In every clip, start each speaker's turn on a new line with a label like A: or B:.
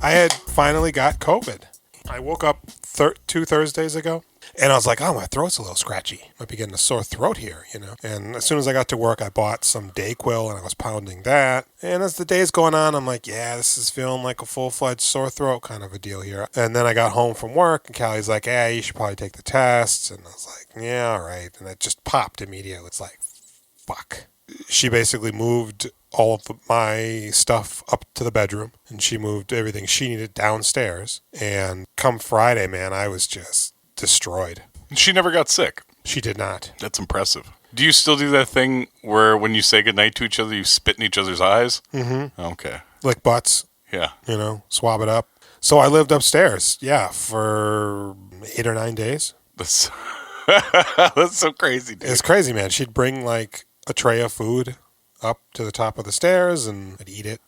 A: I had finally got COVID. I woke up 2 Thursdays ago, and I was like, oh, my throat's a little scratchy. Might be getting a sore throat here, you know. And as soon as I got to work, I bought some Dayquil, and I was pounding that. And as the day's going on, I'm like, yeah, this is feeling like a full-fledged sore throat kind of a deal here. And then I got home from work, and Callie's like, yeah, you should probably take the tests. And I was like, yeah, all right. And it just popped immediately. It's like, fuck. She basically moved all of my stuff up to the bedroom, and she moved everything she needed downstairs. And come Friday, man, I was just destroyed.
B: She never got sick.
A: She did not.
B: That's impressive. Do you still do that thing where when you say goodnight to each other, you spit in each other's eyes?
A: Mm-hmm.
B: Okay.
A: Lick butts.
B: Yeah.
A: You know, swab it up. So I lived upstairs, for 8 or 9 days.
B: That's so crazy, dude.
A: It's crazy, man. She'd bring, like, a tray of food up to the top of the stairs, and I'd eat it,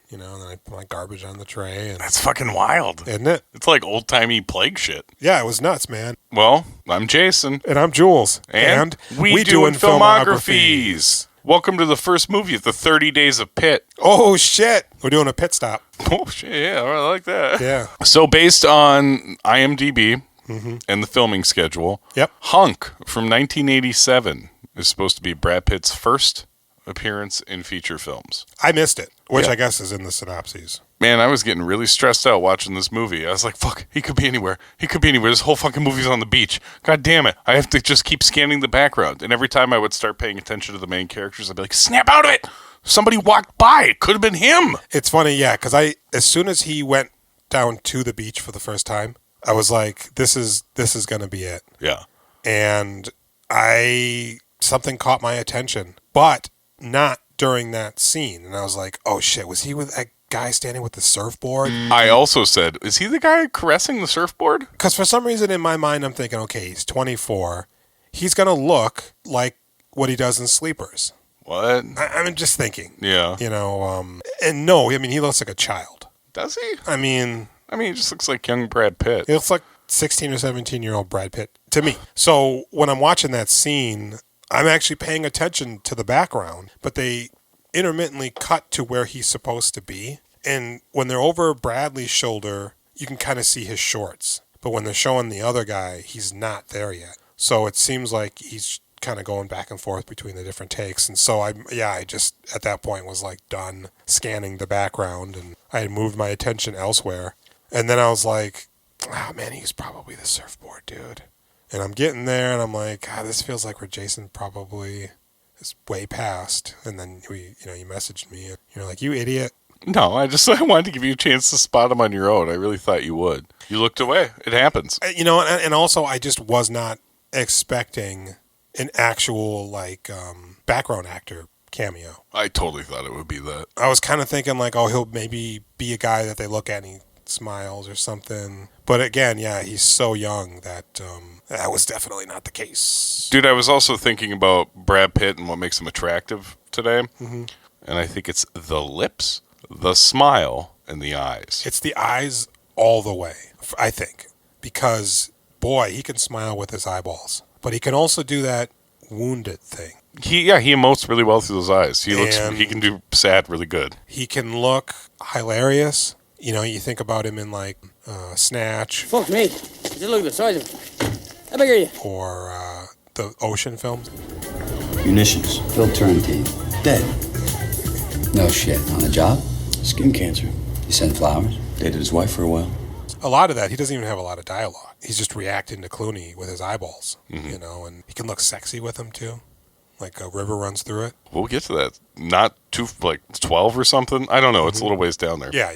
A: you know, and then I'd put my garbage on the tray. And
B: that's fucking wild.
A: Isn't it?
B: It's like old-timey plague shit.
A: Yeah, it was nuts, man.
B: Well, I'm Jason.
A: And I'm Jules.
B: And we doing filmographies. Welcome to the first movie of the 30 Days of Pitt.
A: Oh, shit. We're doing a pit stop.
B: Oh, shit, yeah, I like that.
A: Yeah.
B: So based on IMDb and the filming schedule, Hunk from 1987 is supposed to be Brad Pitt's first appearance in feature films.
A: I missed it, which I guess is in the synopses.
B: Man, I was getting really stressed out watching this movie. I was like, fuck, he could be anywhere. He could be anywhere. This whole fucking movie's on the beach. God damn it. I have to just keep scanning the background. And every time I would start paying attention to the main characters, I'd be like, snap out of it. Somebody walked by. It could have been him.
A: It's funny, yeah, because as soon as he went down to the beach for the first time, I was like, this is going to be it.
B: Yeah.
A: And something caught my attention, but not during that scene. And I was like, oh shit, was he with that guy standing with the surfboard?
B: I also said, is he the guy caressing the surfboard?
A: Because for some reason in my mind, I'm thinking, okay, he's 24. He's going to look like what he does in Sleepers.
B: What?
A: I'm just thinking.
B: Yeah.
A: You know, and no, I mean, he looks like a child.
B: Does he?
A: I mean,
B: he just looks like young Brad Pitt.
A: He looks like 16 or 17-year-old Brad Pitt to me. So when I'm watching that scene, I'm actually paying attention to the background, but they intermittently cut to where he's supposed to be. And when they're over Bradley's shoulder, you can kind of see his shorts. But when they're showing the other guy, he's not there yet. So it seems like he's kind of going back and forth between the different takes. And so I just at that point was like done scanning the background, and I had moved my attention elsewhere. And then I was like, oh man, he's probably the surfboard dude. And I'm getting there, and I'm like, this feels like where Jason probably is way past. And then you messaged me, and you're like, you idiot.
B: No, I wanted to give you a chance to spot him on your own. I really thought you would. You looked away. It happens.
A: And also I just was not expecting an actual background actor cameo.
B: I totally thought it would be that.
A: I was kind of thinking like, oh, he'll maybe be a guy that they look at and he smiles or something. But again, yeah, he's so young that that was definitely not the case.
B: Dude, I was also thinking about Brad Pitt and what makes him attractive today. Mm-hmm. And I think it's the lips, the smile, and the eyes.
A: It's the eyes all the way, I think. Because, boy, he can smile with his eyeballs. But he can also do that wounded thing.
B: He emotes really well through those eyes. He can do sad really good.
A: He can look hilarious. You know, you think about him in Snatch.
C: Fuck me. Just look at the size of it. How big are you?
A: Or the Ocean films.
D: Munitions. Phil Turrentine. Dead. No shit. On the job?
E: Skin cancer.
D: You sent flowers?
E: Dated his wife for a while.
A: A lot of that, he doesn't even have a lot of dialogue. He's just reacting to Clooney with his eyeballs, you know, and he can look sexy with him too. Like a river runs through it.
B: We'll get to that. Not too, 12 or something? I don't know. It's a little ways down there.
A: Yeah.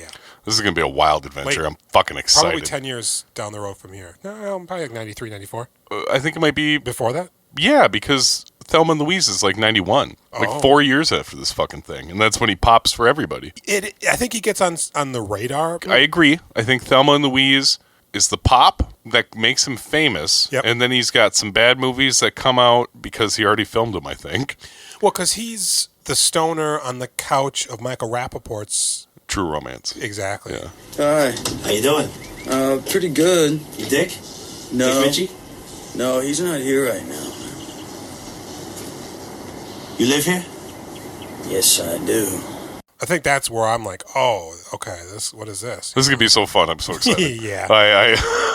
B: This is going to be a wild adventure. I'm fucking excited.
A: Probably 10 years down the road from here. No, probably like 93, 94.
B: I think it might be...
A: Before that?
B: Yeah, because Thelma and Louise is 91. 4 years after this fucking thing. And that's when he pops for everybody.
A: I think he gets on the radar.
B: I agree. I think Thelma and Louise is the pop that makes him famous.
A: Yep.
B: And then he's got some bad movies that come out because he already filmed them, I think.
A: Well, because he's the stoner on the couch of Michael Rappaport's...
B: True Romance.
A: Exactly.
B: Yeah.
E: Hi. How you doing?
D: Pretty good.
E: You Dick?
D: No.
E: Dick Ritchie?
D: No, he's not here right now.
E: You live here?
D: Yes, I do.
A: I think that's where I'm like, oh, okay, what is this?
B: This is gonna be so fun. I'm so excited.
A: Yeah.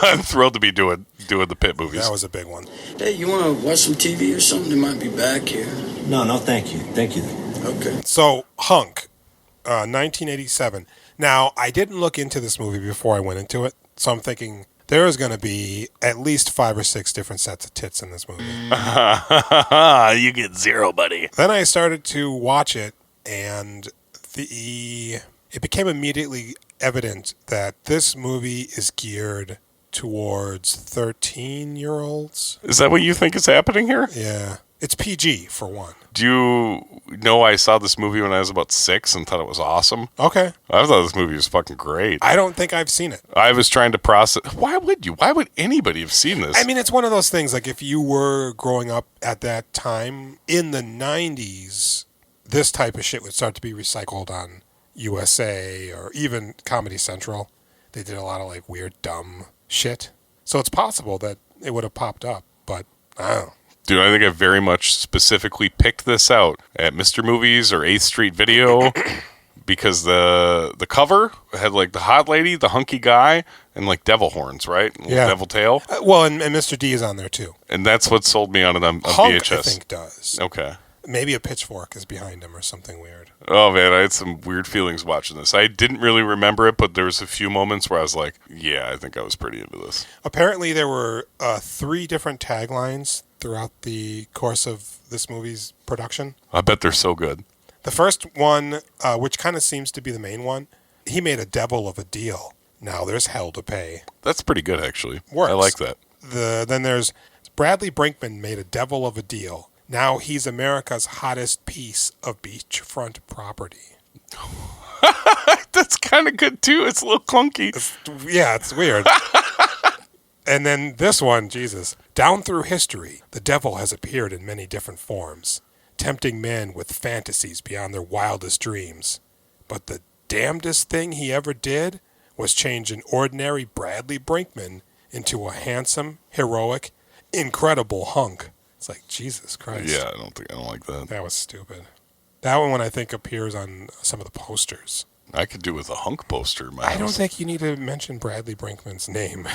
B: I'm thrilled to be doing the Pitt movies.
A: That was a big one.
D: Hey, you want to watch some TV or something? They might be back here.
E: No, thank you. Thank you.
D: Okay.
A: So, Hunk, 1987. Now, I didn't look into this movie before I went into it, so I'm thinking there is going to be at least 5 or 6 different sets of tits in this movie.
B: You get 0, buddy.
A: Then I started to watch it, and it became immediately evident that this movie is geared towards 13-year-olds.
B: Is that what you think is happening here?
A: Yeah. It's PG, for one.
B: Do you know I saw this movie when I was about 6 and thought it was awesome?
A: Okay.
B: I thought this movie was fucking great.
A: I don't think I've seen it.
B: I was trying to process. Why would you? Why would anybody have seen this?
A: I mean, it's one of those things, like if you were growing up at that time, in the 90s, this type of shit would start to be recycled on USA or even Comedy Central. They did a lot of like weird, dumb shit. So it's possible that it would have popped up, but I don't know.
B: Dude, I think I very much specifically picked this out at Mr. Movies or 8th Street Video because the cover had like the hot lady, the hunky guy, and like devil horns, right?
A: Yeah.
B: Devil tail.
A: Well, and Mr. D is on there too.
B: And that's what sold me on it on
A: Hunk,
B: VHS.
A: I think, does.
B: Okay.
A: Maybe a pitchfork is behind him or something weird.
B: Oh, man, I had some weird feelings watching this. I didn't really remember it, but there was a few moments where I was like, yeah, I think I was pretty into this.
A: Apparently, there were 3 different taglines throughout the course of this movie's production.
B: I bet they're so good.
A: The first one, which kind of seems to be the main one, he made a devil of a deal. Now there's hell to pay.
B: That's pretty good, actually.
A: Works.
B: I like that.
A: Then there's Bradley Brinkman made a devil of a deal. Now he's America's hottest piece of beachfront property.
B: That's kind of good, too. It's a little clunky.
A: It's weird. And then this one, Jesus. Down through history, the devil has appeared in many different forms, tempting men with fantasies beyond their wildest dreams. But the damnedest thing he ever did was change an ordinary Bradley Brinkman into a handsome, heroic, incredible hunk. It's like, Jesus Christ.
B: Yeah, I don't like that.
A: That was stupid. That one, I think, appears on some of the posters.
B: I could do with a hunk poster in my
A: I
B: house.
A: don't think you need to mention Bradley Brinkman's name.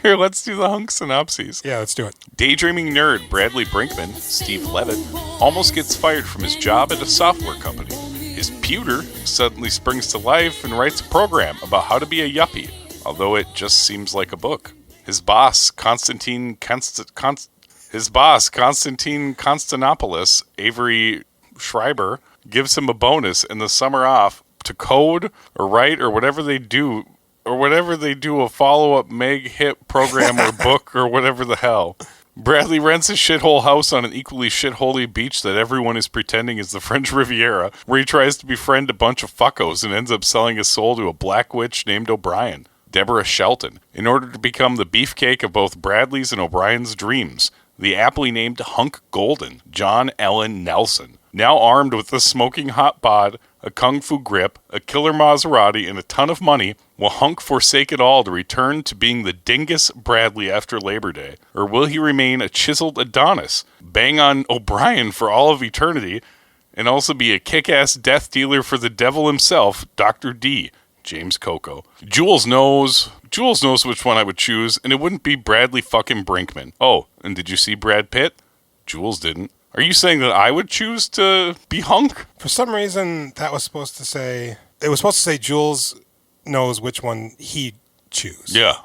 B: Here, let's do the hunk synopses.
A: Yeah, let's do it.
B: Daydreaming nerd Bradley Brinkman, Steve Levitt, almost gets fired from his job at a software company. His pewter suddenly springs to life and writes a program about how to be a yuppie, although it just seems like a book. His boss, Constantine Constantinopolis, Avery Schreiber, gives him a bonus in the summer off to code or write or whatever they do a follow-up Meg hit program or book or whatever the hell. Bradley rents a shithole house on an equally shitholey beach that everyone is pretending is the French Riviera, where he tries to befriend a bunch of fuckos and ends up selling his soul to a black witch named O'Brien, Deborah Shelton, in order to become the beefcake of both Bradley's and O'Brien's dreams. The aptly named Hunk Golden, John Allen Nelson. Now armed with a smoking hot bod, a kung fu grip, a killer Maserati, and a ton of money, will Hunk forsake it all to return to being the dingus Bradley after Labor Day? Or will he remain a chiseled Adonis, bang on O'Brien for all of eternity, and also be a kick-ass death dealer for the devil himself, Dr. D, James Coco? Jules knows which one I would choose, and it wouldn't be Bradley fucking Brinkman. Oh, and did you see Brad Pitt? Jules didn't. Are you saying that I would choose to be Hunk?
A: For some reason, it was supposed to say Jules knows which one he'd choose.
B: Yeah.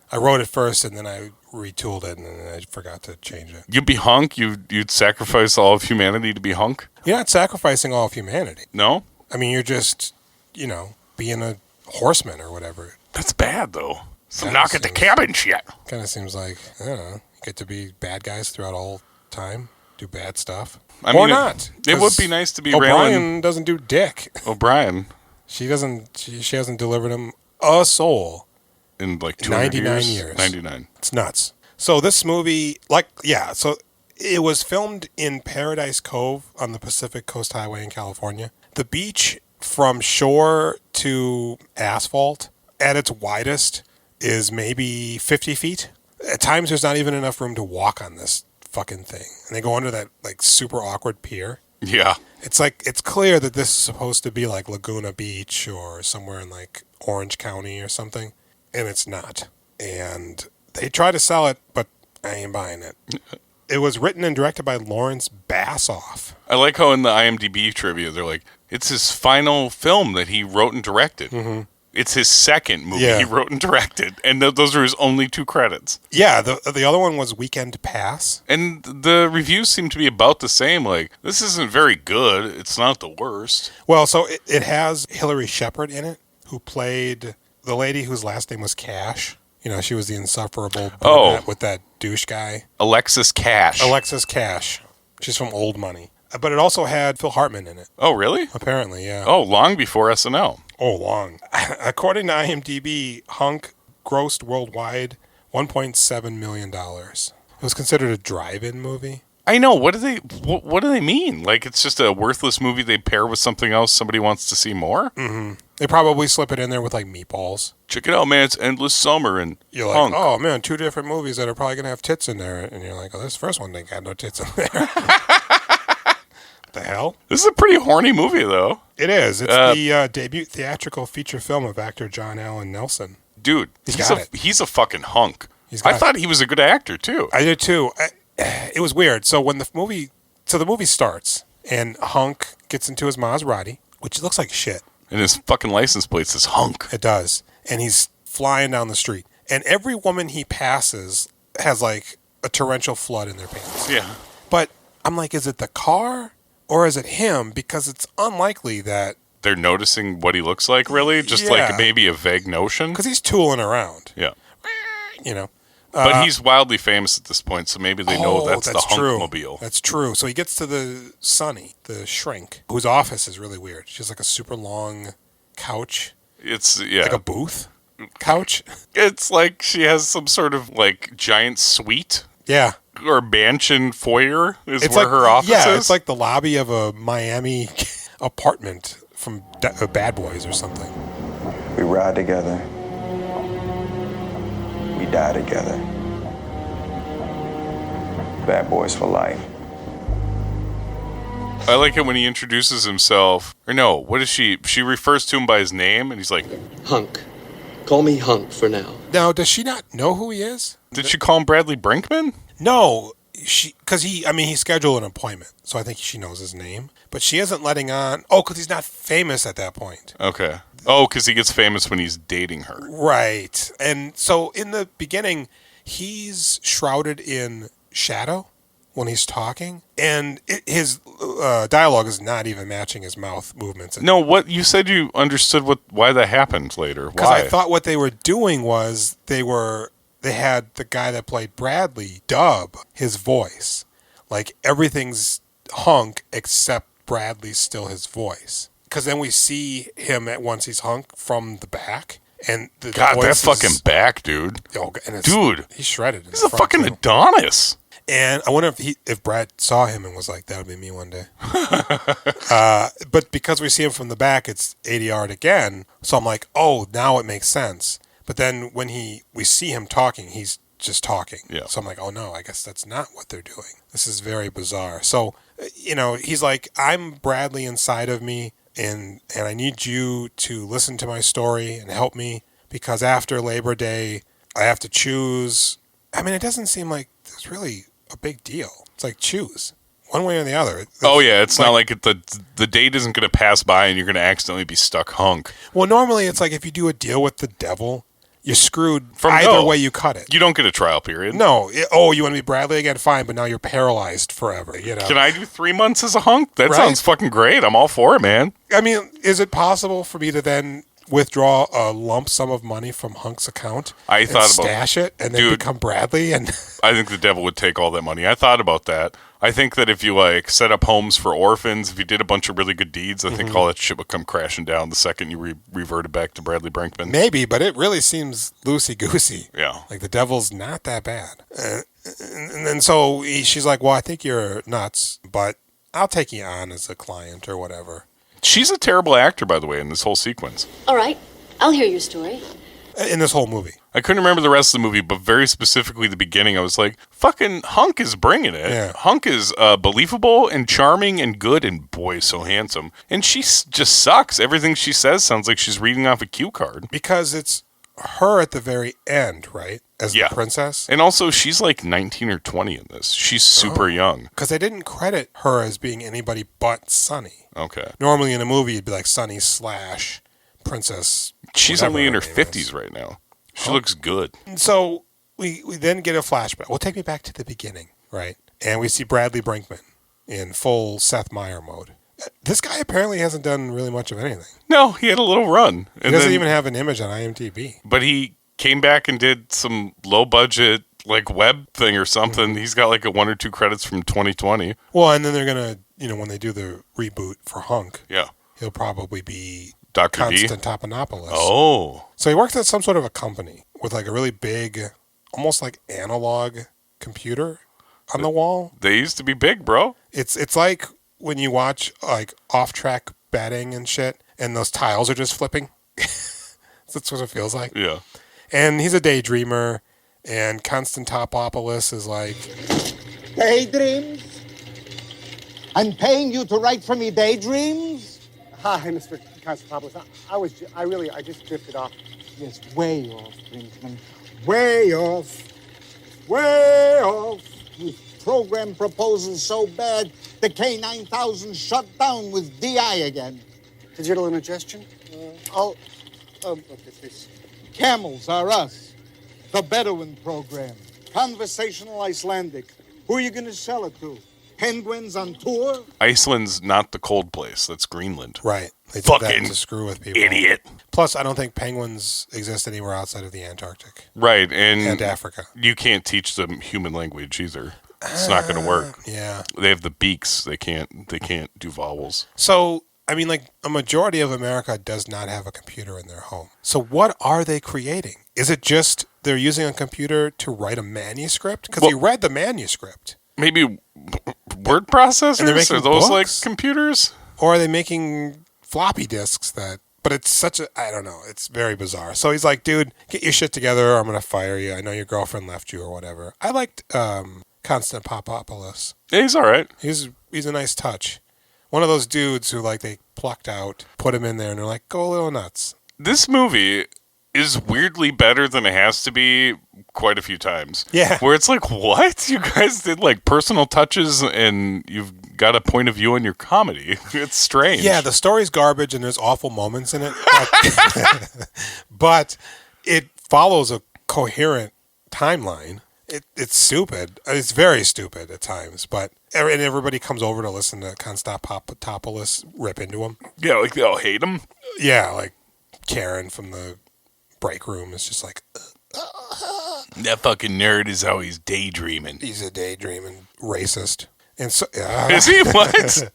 A: I wrote it first, and then I retooled it, and then I forgot to change it.
B: You'd be Hunk? You'd sacrifice all of humanity to be Hunk?
A: You're not sacrificing all of humanity.
B: No?
A: I mean, you're just, being a horseman or whatever.
B: That's bad, though. Some
A: Kinda
B: knock at the
A: seems-
B: cabin shit.
A: Kind of seems like, I don't know, you get to be bad guys throughout all time, do bad stuff.
B: I
A: or
B: mean,
A: not.
B: It would
A: 'cause
B: be nice to be
A: O'Brien doesn't do dick.
B: O'Brien
A: She hasn't delivered him a soul.
B: in like 200
A: 99 years.
B: 99.
A: It's nuts. So this movie, so it was filmed in Paradise Cove on the Pacific Coast Highway in California. The beach from shore to asphalt at its widest is maybe 50 feet. At times there's not even enough room to walk on this fucking thing. And they go under that like super awkward pier.
B: Yeah.
A: It's like, it's clear that this is supposed to be like Laguna Beach or somewhere in like Orange County or something, and it's not. And they try to sell it, but I ain't buying it. It was written and directed by Lawrence Bassoff.
B: I like how in the IMDb trivia, they're like, it's his final film that he wrote and directed.
A: Mm-hmm.
B: It's his second movie
A: Yeah.
B: he wrote and directed. And those are his only 2 credits.
A: Yeah, the other one was Weekend Pass.
B: And the reviews seem to be about the same. Like, this isn't very good. It's not the worst.
A: Well, so it has Hillary Shepard in it, who played the lady whose last name was Cash. You know, she was the insufferable brunette with that douche guy.
B: Alexis Cash.
A: Alexis Cash. She's from Old Money. But it also had Phil Hartman in it.
B: Oh, really?
A: Apparently, yeah.
B: Oh, long before SNL.
A: Oh, long. According to IMDb, Hunk grossed worldwide $1.7 million. It was considered a drive-in movie.
B: I know. What do they mean? Like, it's just a worthless movie they pair with something else somebody wants to see more?
A: Mm-hmm. They probably slip it in there with, like, meatballs.
B: Check it out, man. It's Endless Summer and
A: You're like,
B: Hunk.
A: oh, man, 2 different movies that are probably going to have tits in there. And you're like, oh, this first one ain't got no tits in there. The hell?
B: This is a pretty horny movie, though.
A: It is. It's the debut theatrical feature film of actor John Allen Nelson.
B: Dude, he's a fucking hunk. I thought he was a good actor, too.
A: I did, too. It was weird. So when the movie starts, and Hunk gets into his Maserati, which looks like shit.
B: And his fucking license plate says Hunk.
A: It does. And he's flying down the street. And every woman he passes has, like, a torrential flood in their pants.
B: Yeah.
A: But I'm like, is it the car or is it him? Because it's unlikely that...
B: They're noticing what he looks like, really? Just like maybe a vague notion?
A: Because he's tooling around.
B: Yeah.
A: You know?
B: But he's wildly famous at this point, so maybe they know that's the
A: true.
B: Hunk-mobile.
A: That's true. So he gets to the Sunny, the shrink, whose office is really weird. She has like a super long couch.
B: It's, yeah.
A: Like a booth couch.
B: It's like she has some sort of, like, giant suite.
A: Yeah.
B: Or mansion foyer is
A: It's
B: where
A: like,
B: her office is.
A: Yeah, it's like the lobby of a Miami apartment from Bad Boys or something.
F: We ride together. We die together. Bad boys for life.
B: I like it when he introduces himself. Or no, what is she? She refers to him by his name, and he's like,
G: Hunk. Call me Hunk for now.
A: Now, does she not know who he is?
B: Did she call him Bradley Brinkman?
A: No, because he scheduled an appointment, so I think she knows his name. But she isn't letting on. Oh, because he's not famous at that point.
B: Okay. Oh, because he gets famous when he's dating her.
A: Right. And so in the beginning, he's shrouded in shadow when he's talking, and his dialogue is not even matching his mouth movements.
B: No, what you said you understood why that happened later.
A: Because
B: Why?
A: I thought what they were doing was they had the guy that played Bradley dub his voice. Like everything's Hunk except Bradley's still his voice. Because then we see him at once he's Hunk from the back. And the
B: God, that
A: voice
B: fucking back, dude.
A: Oh, and
B: dude.
A: He's shredded.
B: He's a fucking Adonis.
A: And I wonder if Brad saw him and was like, that'll be me one day. But because we see him from the back, it's ADR'd again. So I'm like, oh, now it makes sense. But then when we see him talking, he's just talking.
B: Yeah.
A: So I'm like, oh no, I guess that's not what they're doing. This is very bizarre. So, he's like, I'm Bradley inside of me, and I need you to listen to my story and help me, because after Labor Day, I have to choose. I mean, it doesn't seem like there's really a big deal. It's like choose one way or the other.
B: It's not like the date isn't going to pass by and you're going to accidentally be stuck Hunk.
A: Well, normally it's like if you do a deal with the devil, you're screwed from either way you cut it.
B: You don't get a trial period.
A: No. You want to be Bradley again? Fine, but now you're paralyzed forever.
B: Can I do 3 months as a Hunk? That
A: Right?
B: sounds fucking great. I'm all for it, man.
A: I mean, is it possible for me to then withdraw a lump sum of money from Hunk's account and stash it and then become Bradley? And
B: I think the devil would take all that money. I thought about that. I think that if you set up homes for orphans, if you did a bunch of really good deeds, I think all that shit would come crashing down the second you reverted back to Bradley Brinkman.
A: Maybe, but it really seems loosey-goosey.
B: Yeah.
A: Like the devil's not that bad. And then so she's like, well, I think you're nuts, but I'll take you on as a client or whatever.
B: She's a terrible actor, by the way, in this whole sequence.
H: All right, I'll hear your story.
A: In this whole movie.
B: I couldn't remember the rest of the movie, but very specifically the beginning, I was like, fucking Hunk is bringing it.
A: Yeah.
B: Hunk is believable and charming and good, and boy, so handsome. And she just sucks. Everything she says sounds like she's reading off a cue card.
A: Because it's her at the very end, right? As the princess.
B: And also, she's like 19 or 20 in this. She's super young.
A: Because they didn't credit her as being anybody but Sunny.
B: Okay.
A: Normally in a movie, it'd be like Sunny / Princess.
B: She's
A: whatever
B: only in her
A: name
B: 50s
A: is.
B: right now. She looks good.
A: So we then get a flashback. Well, take me back to the beginning, right? And we see Bradley Brinkman in full Seth Meyer mode. This guy apparently hasn't done really much of anything.
B: No, he had a little run.
A: He doesn't even have an image on IMDb.
B: But he came back and did some low budget like web thing or something. He's got like a 1 or 2 credits from 2020.
A: Well, and then they're gonna, when they do the reboot for Hunk,
B: Yeah.
A: he'll probably be
B: Dr. D?
A: Constantopoulos.
B: Oh.
A: So he works at some sort of a company with like a really big, almost like analog computer on the wall.
B: They used to be big, bro.
A: It's like when you watch like off-track betting and shit, and those tiles are just flipping. That's what it feels like.
B: Yeah.
A: And he's a daydreamer, and Constantopoulos is like,
H: Daydreams? I'm paying you to write for me daydreams?
I: Hi, Mr. Constantopoulos. I just drifted off.
H: Yes, way off, Brinkman. Way off. Way off. You program proposals so bad, the K9000 shut down with DI again.
I: Digital indigestion?
H: Look at this. Camels are us. The Bedouin program. Conversational Icelandic. Who are you going to sell it to? Penguins on tour?
B: Iceland's not the cold place. That's Greenland.
A: right. They did
B: Fucking
A: that to screw with people.
B: Idiot.
A: Plus, I don't think penguins exist anywhere outside of the Antarctic
B: Right. And
A: and Africa.
B: you can't teach them human language either. It's not going to work.
A: Yeah.
B: They have the beaks. They can't do vowels.
A: So, I mean, like, a majority of America does not have a computer in their home. So what are they creating? Is it just they're using a computer to write a manuscript? Because we read the manuscript.
B: Maybe word processors?
A: And they're making
B: Are those
A: books?
B: like computers?
A: Or are they making floppy disks that... But it's such a... I don't know. It's very bizarre. So he's like, dude, get your shit together or I'm going to fire you. I know your girlfriend left you or whatever. I liked Constantopoulos.
B: Yeah, he's all right.
A: He's a nice touch. One of those dudes who, like, they plucked out, put him in there, and they're like, go a little nuts.
B: This movie is weirdly better than it has to be quite a few times.
A: Yeah.
B: Where it's like, what? You guys did, like, personal touches and you've got a point of view on your comedy. It's strange.
A: Yeah, the story's garbage and there's awful moments in it. But it follows a coherent timeline. It's stupid. It's very stupid at times, but and everybody comes over to listen to Constantopoulos rip into him.
B: Yeah, like they all hate him.
A: Yeah, like Karen from the break room is just like,
B: That fucking nerd is always daydreaming.
A: he's a daydreaming racist. And so,
B: Is he? What?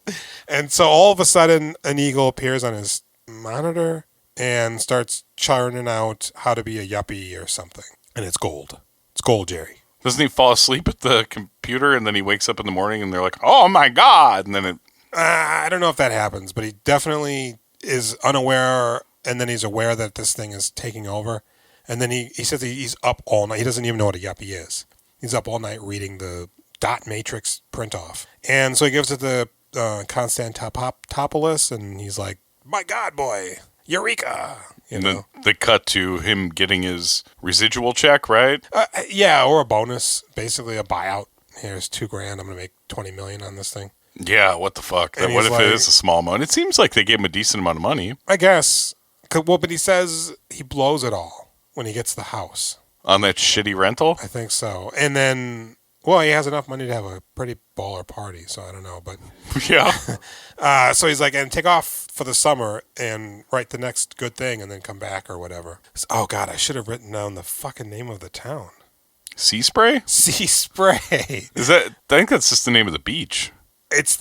A: And so all of a sudden, an eagle appears on his monitor and starts churning out how to be a yuppie or something. And it's gold. It's gold, Jerry.
B: Doesn't he fall asleep at the computer and then he wakes up in the morning and they're like, oh my God. And then it.
A: I don't know if that happens, but he definitely is unaware, and then he's aware that this thing is taking over. And then he says he's up all night. He doesn't even know what a yuppie is. He's up all night reading the dot matrix print off. And so he gives it to Constantopoulos, and he's like, my God, boy, Eureka!
B: And then they cut to him getting his residual check, right?
A: Yeah, or a bonus, basically a buyout. Here's $2,000. I'm gonna make $20 million on this thing.
B: Yeah, what the fuck?
A: And
B: What
A: he's
B: if it
A: like-
B: is a small amount? It seems like they gave him a decent amount of money
A: I guess. Well, but he says he blows it all when he gets the house.
B: on that shitty rental.
A: I think so. And then, well, he has enough money to have a pretty baller party, so I don't know. But
B: Yeah.
A: so he's like, and take off for the summer and write the next good thing and then come back or whatever. Oh, God, I should have written down the fucking name of the town.
B: Sea spray?
A: Sea Spray.
B: Is that? I think that's just the name of the beach.
A: It's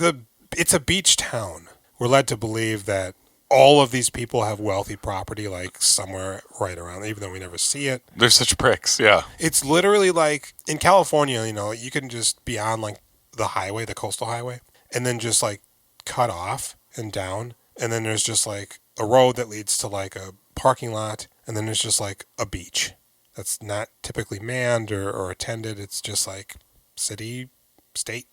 A: a beach town. We're led to believe that all of these people have wealthy property, like somewhere right around, even though we never see it.
B: They're such pricks. Yeah.
A: It's literally like in California, you can just be on like the highway, the coastal highway, and then just like cut off and down. And then there's just like a road that leads to like a parking lot. And then there's just like a beach. that's not typically manned or attended. It's just like city, state,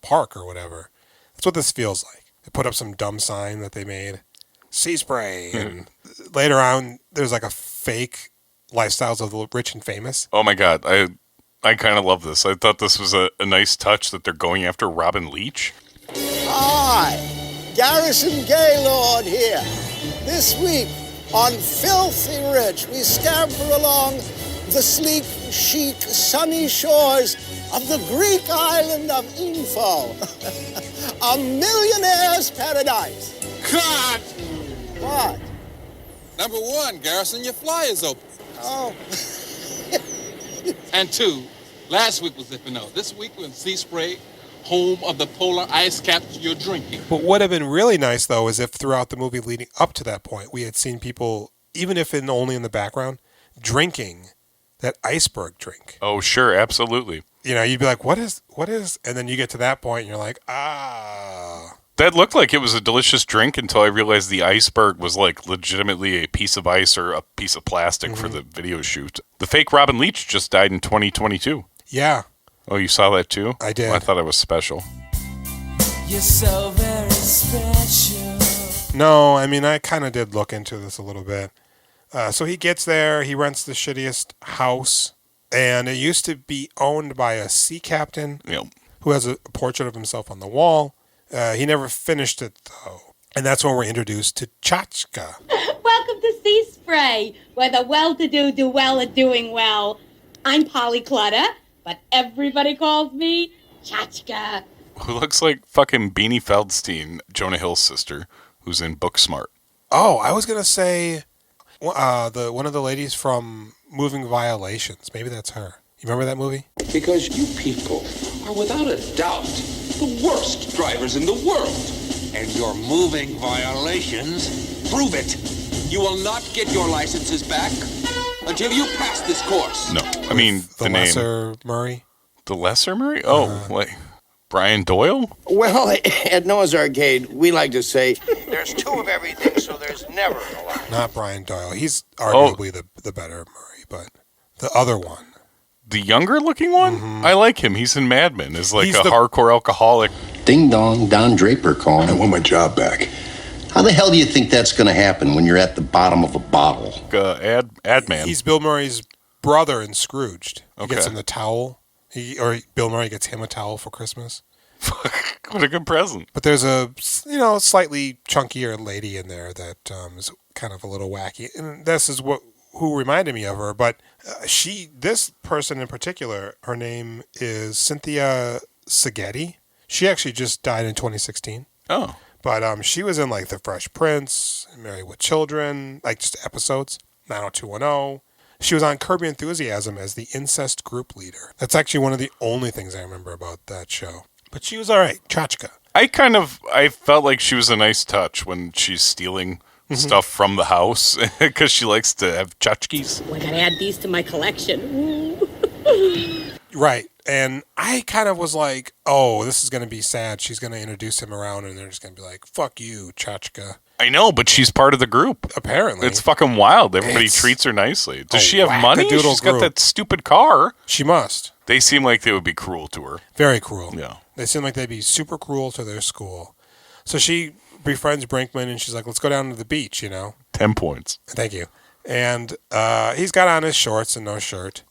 A: park or whatever. That's what this feels like. They put up some dumb sign that they made, sea spray, and later on there's like a fake lifestyles of the rich and famous.
B: Oh my God, I kind of love this. I thought this was a nice touch that they're going after Robin Leach.
H: Hi, Garrison Gaylord here. This week on Filthy Rich, we scamper along the sleek, chic, sunny shores of the Greek island of Info. A millionaire's paradise.
J: Cut!
H: What?
J: Number one, Garrison, your fly is open.
H: Oh.
J: And two, last week was If You Know. This week we're in Sea Spray, home of the polar ice caps you're drinking.
A: What would have been really nice, though, is if throughout the movie leading up to that point, we had seen people, even if only in the background, drinking that iceberg drink.
B: Oh, sure, absolutely.
A: You'd be like, what is, and then you get to that point and you're like, ah.
B: That looked like it was a delicious drink until I realized the iceberg was like legitimately a piece of ice or a piece of plastic for the video shoot. The fake Robin Leach just died in 2022.
A: Yeah.
B: Oh, you saw that too?
A: I did.
B: Well, I thought it was special.
K: You're so very special.
A: No, I mean, I kind of did look into this a little bit. So he gets there, he rents the shittiest house, and it used to be owned by a sea captain who has a portrait of himself on the wall. He never finished it, though. And that's when we're introduced to Chachka.
L: Welcome to Sea Spray, where the well-to-do do well at doing well. I'm Polly Clutter, but everybody calls me Chachka.
B: Who looks like fucking Beanie Feldstein, Jonah Hill's sister, who's in Booksmart.
A: Oh, I was going to say one of the ladies from Moving Violations. Maybe that's her. You remember that movie?
M: Because you people are without a doubt the worst drivers in the world. And your moving violations prove it. You will not get your licenses back until you pass this course.
B: No, I mean
A: the Lesser Murray.
B: The Lesser Murray? Oh, like Brian Doyle?
N: Well, at Noah's Arcade, we like to say there's two of everything, so there's never a lot.
A: Not Brian Doyle. He's arguably the better Murray, but the other one.
B: The younger looking one?
A: Mm-hmm.
B: I like him. He's in Mad Men. He's like hardcore alcoholic.
D: Ding dong, Don Draper calling.
O: I want my job back.
D: How the hell do you think that's going to happen when you're at the bottom of a bottle?
B: Ad man.
A: He's Bill Murray's brother in Scrooged. He
B: Okay.
A: gets him the towel. Bill Murray gets him a towel for Christmas.
B: What a good present.
A: But there's a slightly chunkier lady in there that is kind of a little wacky. And this is who reminded me of her. But this person in particular, her name is Cynthia Seghetti. She actually just died in 2016.
B: Oh.
A: But she was in like The Fresh Prince, Married with Children, like just episodes, 90210. She was on Curb Your Enthusiasm as the incest group leader. That's actually one of the only things I remember about that show. But she was all right, Chachka.
B: I felt like she was a nice touch when she's stealing stuff from the house because she likes to have tchotchkes.
L: I gotta add these to my collection.
A: Right. And I kind of was like, oh, this is going to be sad. She's going to introduce him around and they're just going to be like, fuck you, Chachka.
B: I know, but she's part of the group.
A: Apparently.
B: It's fucking wild. Everybody treats her nicely. Does she have money? She's got that stupid car.
A: She must.
B: They seem like they would be cruel to her.
A: Very cruel.
B: Yeah.
A: They seem like they'd be super cruel to their school. So she befriends Brinkman and she's like, let's go down to the beach,
B: 10 points.
A: Thank you. And he's got on his shorts and no shirt.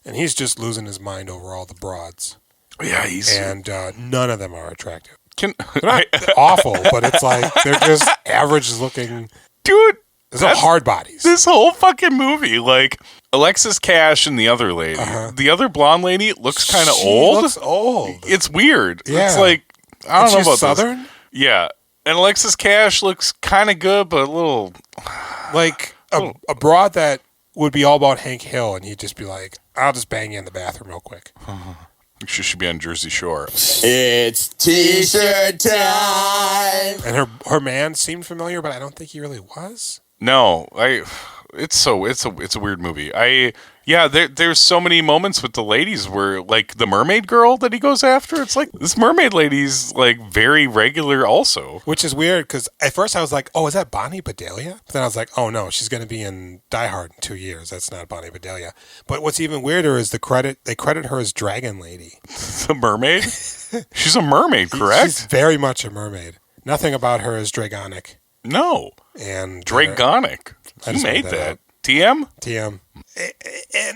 A: And he's just losing his mind over all the broads.
B: Yeah,
A: And none of them are attractive.
B: They're
A: not awful, but it's like they're just average looking.
B: Dude.
A: There's no hard bodies.
B: This whole fucking movie, like Alexis Cash and the other lady. The other blonde lady looks kind of old.
A: Looks old.
B: It's weird.
A: Yeah.
B: It's like, I don't know about
A: Southern?
B: this. Yeah. And Alexis Cash looks kind of good, but a little...
A: Like a broad that would be all about Hank Hill, and he'd just be like, I'll just bang you in the bathroom real quick.
B: She should be on Jersey Shore.
N: It's T-shirt time.
A: And her man seemed familiar, but I don't think he really was.
B: No, it's a weird movie. There's so many moments with the ladies where, like, the mermaid girl that he goes after, it's like, this mermaid lady's, like, very regular also.
A: Which is weird, because at first I was like, oh, is that Bonnie Bedelia? But then I was like, oh, no, she's going to be in Die Hard in 2 years. That's not Bonnie Bedelia. But what's even weirder is they credit her as Dragon Lady.
B: The mermaid? She's a mermaid, correct?
A: She's very much a mermaid. Nothing about her is Dragonic.
B: No.
A: And
B: Dragonic. Who made that? TM?
A: TM.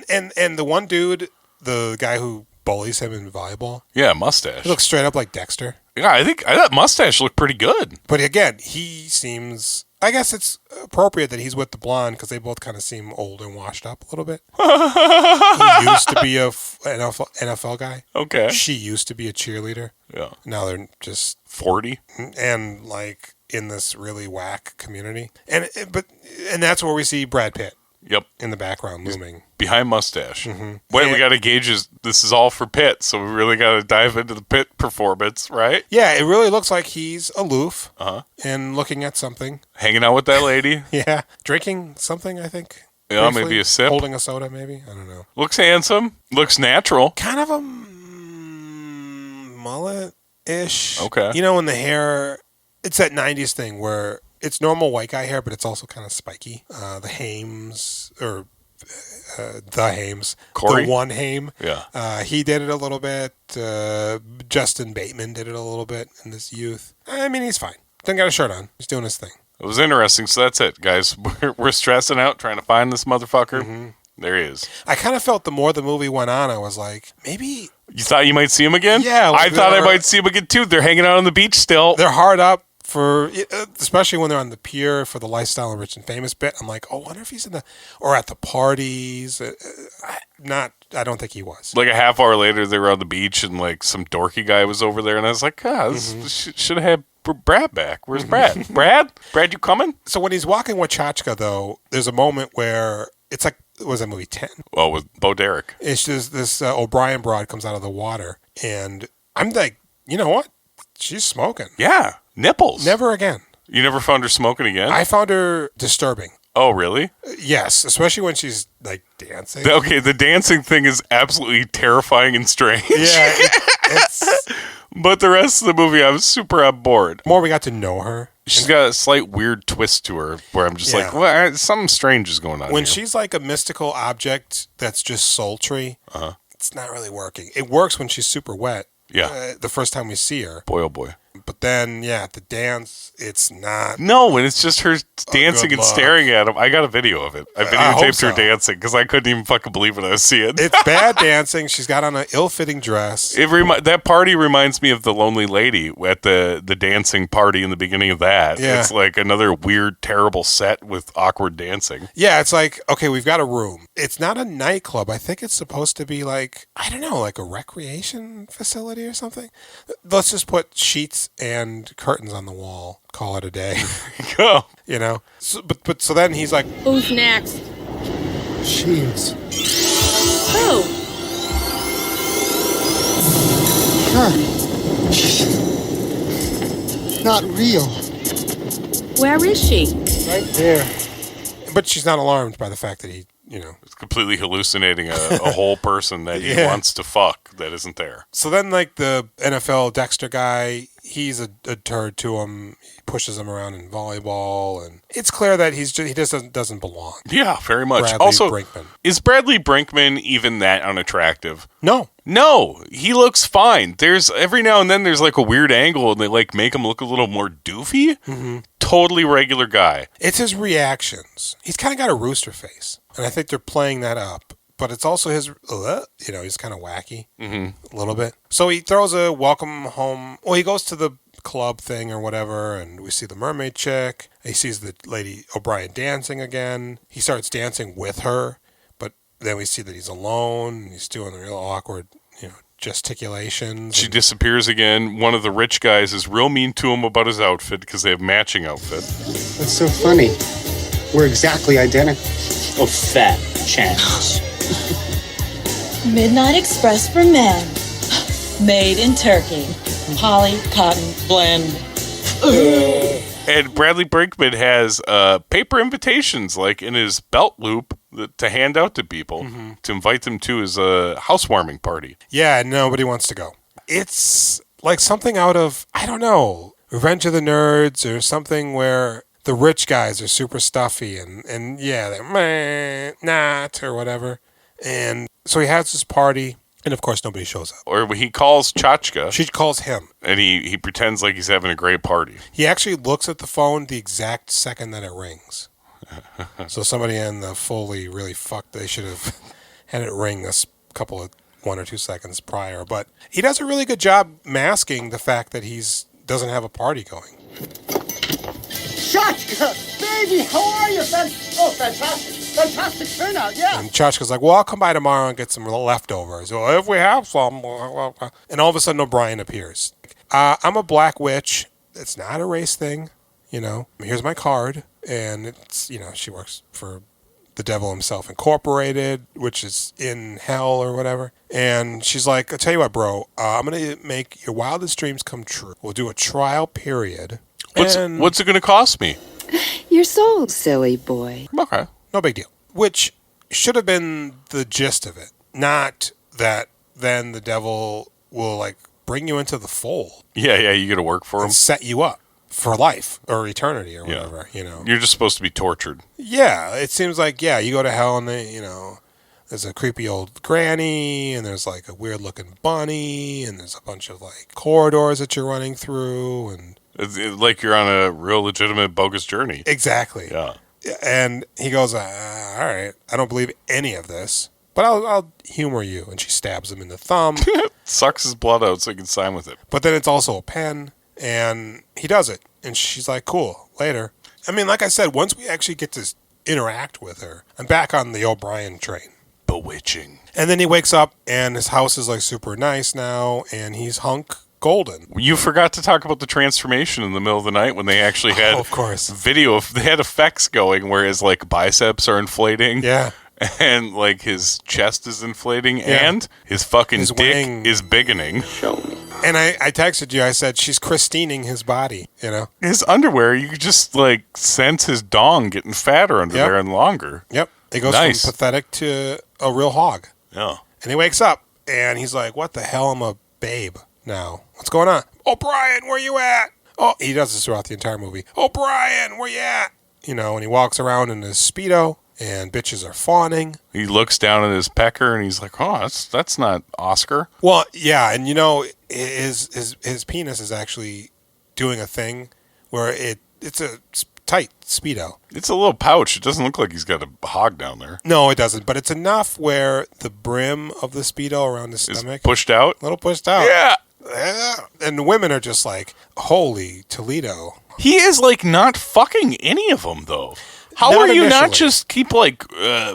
A: And the one dude, the guy who bullies him in volleyball.
B: Yeah, mustache.
A: He looks straight up like Dexter.
B: Yeah, I thought mustache looked pretty good.
A: But again, he seems... I guess it's appropriate that he's with the blonde because they both kind of seem old and washed up a little bit. He used to be a NFL guy.
B: Okay.
A: She used to be a cheerleader.
B: Yeah.
A: Now they're just
B: 40
A: and like in this really whack community. And that's where we see Brad Pitt.
B: Yep.
A: In the background looming.
B: Behind mustache. Mm-hmm. Wait, we got to gauge this is all for Pitt, so we really got to dive into the Pitt performance, right?
A: Yeah, it really looks like he's aloof and looking at something.
B: Hanging out with that lady.
A: Yeah. Drinking something, I think.
B: Yeah, briefly. Maybe a sip.
A: Holding a soda, maybe. I don't know.
B: Looks handsome. Looks natural.
A: Kind of a mullet-ish.
B: Okay.
A: You know, when the hair... It's that 90s thing where... It's normal white guy hair, but it's also kind of spiky. The Hames, or the Hames.
B: Corey?
A: The one Haim.
B: Yeah.
A: He did it a little bit. Justin Bateman did it a little bit in this youth. I mean, he's fine. Didn't got a shirt on. He's doing his thing.
B: It was interesting, so that's it, guys. We're stressing out, trying to find this motherfucker.
A: Mm-hmm.
B: There he is.
A: I kind of felt the more the movie went on, I was like, maybe...
B: You thought you might see him again?
A: Yeah.
B: I thought I might see him again, too. They're hanging out on the beach still.
A: They're hard up. Especially when they're on the pier for the Lifestyle and Rich and Famous bit, I'm like, oh, I wonder if he's or at the parties. I don't think he was.
B: Like a half hour later, they were on the beach and like some dorky guy was over there, and I was like, this should have had Brad back. Where's Brad? Brad, you coming?
A: So when he's walking with Chachka, though, there's a moment where it's like, was that movie 10?
B: Well, with Bo Derek.
A: It's just this O'Brien broad comes out of the water, and I'm like, you know what? She's smoking.
B: Yeah. Nipples.
A: Never again.
B: You never found her smoking again?
A: I found her disturbing.
B: Oh, really?
A: Yes, especially when she's like dancing.
B: Okay, the dancing thing is absolutely terrifying and strange.
A: Yeah, it's...
B: But the rest of the movie, I was super on board.
A: The more we got to know her.
B: She's got a slight weird twist to her where I'm just like, well, something strange is going on
A: When
B: here.
A: she's like a mystical object that's just sultry, it's not really working. It works when she's super wet.
B: Yeah.
A: The first time we see her.
B: Boy, oh boy.
A: But then, at the dance, it's not.
B: No, and it's just her dancing and staring at him. I got a video of it. I videotaped her dancing because I couldn't even fucking believe what I was seeing.
A: It's bad dancing. She's got on an ill-fitting dress.
B: That party reminds me of the Lonely Lady at the dancing party in the beginning of that.
A: Yeah.
B: It's like another weird, terrible set with awkward dancing.
A: Yeah, it's like, okay, we've got a room. It's not a nightclub. I think it's supposed to be like, I don't know, like a recreation facility or something. Let's just put sheets and curtains on the wall. Call it a day.
B: Go.
A: You know? So, but so then he's like,
L: Who's next?
H: She is.
L: Who?
H: Not real.
L: Where is she?
H: Right there.
A: But she's not alarmed by the fact that he,
B: It's completely hallucinating a whole person that he wants to fuck that isn't there.
A: So then, like, the NFL Dexter guy, he's a turd to him. He pushes him around in volleyball, and it's clear that he just doesn't belong.
B: Yeah, very much.
A: Bradley
B: Also,
A: Brinkman.
B: Is Bradley Brinkman even that unattractive?
A: No,
B: he looks fine. There's every now and then there's like a weird angle and they like make him look a little more doofy.
A: Mm-hmm.
B: Totally regular guy.
A: It's his reactions. He's kind of got a rooster face, and I think they're playing that up. But it's also his, he's kind of wacky a little bit. So he throws a welcome home. Well, he goes to the club thing or whatever, and we see the mermaid chick. He sees the lady O'Brien dancing again. He starts dancing with her, but then we see that he's alone. And he's doing the real awkward, gesticulations.
B: She disappears again. One of the rich guys is real mean to him about his outfit because they have matching outfits.
I: That's so funny. We're exactly identical.
C: Oh, fat chance.
O: Midnight Express for men. Made in Turkey. Poly cotton blend.
B: And Bradley Brinkman has paper invitations, like in his belt loop, to hand out to people to invite them to his housewarming party.
A: Yeah, and nobody wants to go. It's like something out of, I don't know, Revenge of the Nerds or something where the rich guys are super stuffy and yeah, they're meh, not or whatever. And so he has this party, and of course nobody shows up.
B: Or he calls Chachka.
A: She calls him.
B: And he pretends like he's having a great party.
A: He actually looks at the phone the exact second that it rings. So somebody in the Foley really fucked. They should have had it ring a couple of 1 or 2 seconds prior. But he does a really good job masking the fact that doesn't have a party going.
H: Chachka, baby, how are you? Fantastic turnout, yeah.
A: And Chachka's like, well, I'll come by tomorrow and get some leftovers. Well, if we have some. And all of a sudden O'Brien appears. I'm a black witch. It's not a race thing, you know. Here's my card. And it's, you know, she works for the Devil himself Incorporated, which is in hell or whatever. And she's like, I'll tell you what, bro, I'm going to make your wildest dreams come true. We'll do a trial period.
B: What's it going to cost me?
O: You're so silly, boy.
B: Okay.
A: No big deal. Which should have been the gist of it. Not that then the devil will, like, bring you into the fold.
B: Yeah, you got to work for him.
A: And set you up for life or eternity or whatever, you know.
B: You're just supposed to be tortured.
A: Yeah, it seems like, yeah, you go to hell and, you know, there's a creepy old granny and there's, like, a weird-looking bunny and there's a bunch of, like, corridors that you're running through and...
B: It's like you're on a real legitimate bogus journey.
A: Exactly.
B: Yeah.
A: And he goes, all right, I don't believe any of this, but I'll humor you. And she stabs him in the thumb.
B: Sucks his blood out so he can sign with it.
A: But then it's also a pen, and he does it. And she's like, cool, later. I mean, like I said, once we actually get to interact with her, I'm back on the O'Brien train.
B: Bewitching.
A: And then he wakes up, and his house is, like, super nice now, and he's Hunk Golden.
B: You forgot to talk about the transformation in the middle of the night when they actually had
A: of course.
B: video. They had effects going where his like biceps are inflating.
A: Yeah.
B: And like his chest is inflating and his fucking dick
A: wang
B: is biggening.
A: And I texted you, I said, she's Christining his body, you know?
B: His underwear, you could just like sense his dong getting fatter under there and longer.
A: Yep. It goes from pathetic to a real hog.
B: Yeah.
A: And he wakes up and he's like, what the hell? I'm a babe now. What's going on? O'Brien, where you at? Oh, he does this throughout the entire movie. O'Brien, where you at? You know, and he walks around in his Speedo, and bitches are fawning.
B: He looks down at his pecker, and he's like, oh, that's not Oscar.
A: Well, yeah, and you know, his penis is actually doing a thing where it's a tight Speedo.
B: It's a little pouch. It doesn't look like he's got a hog down there.
A: No, it doesn't, but it's enough where the brim of the Speedo around his stomach.
B: Pushed out?
A: A little pushed out.
B: Yeah.
A: And the women are just like, holy Toledo.
B: He is like not fucking any of them though. How
A: Not
B: are you not
A: initially.
B: just keep like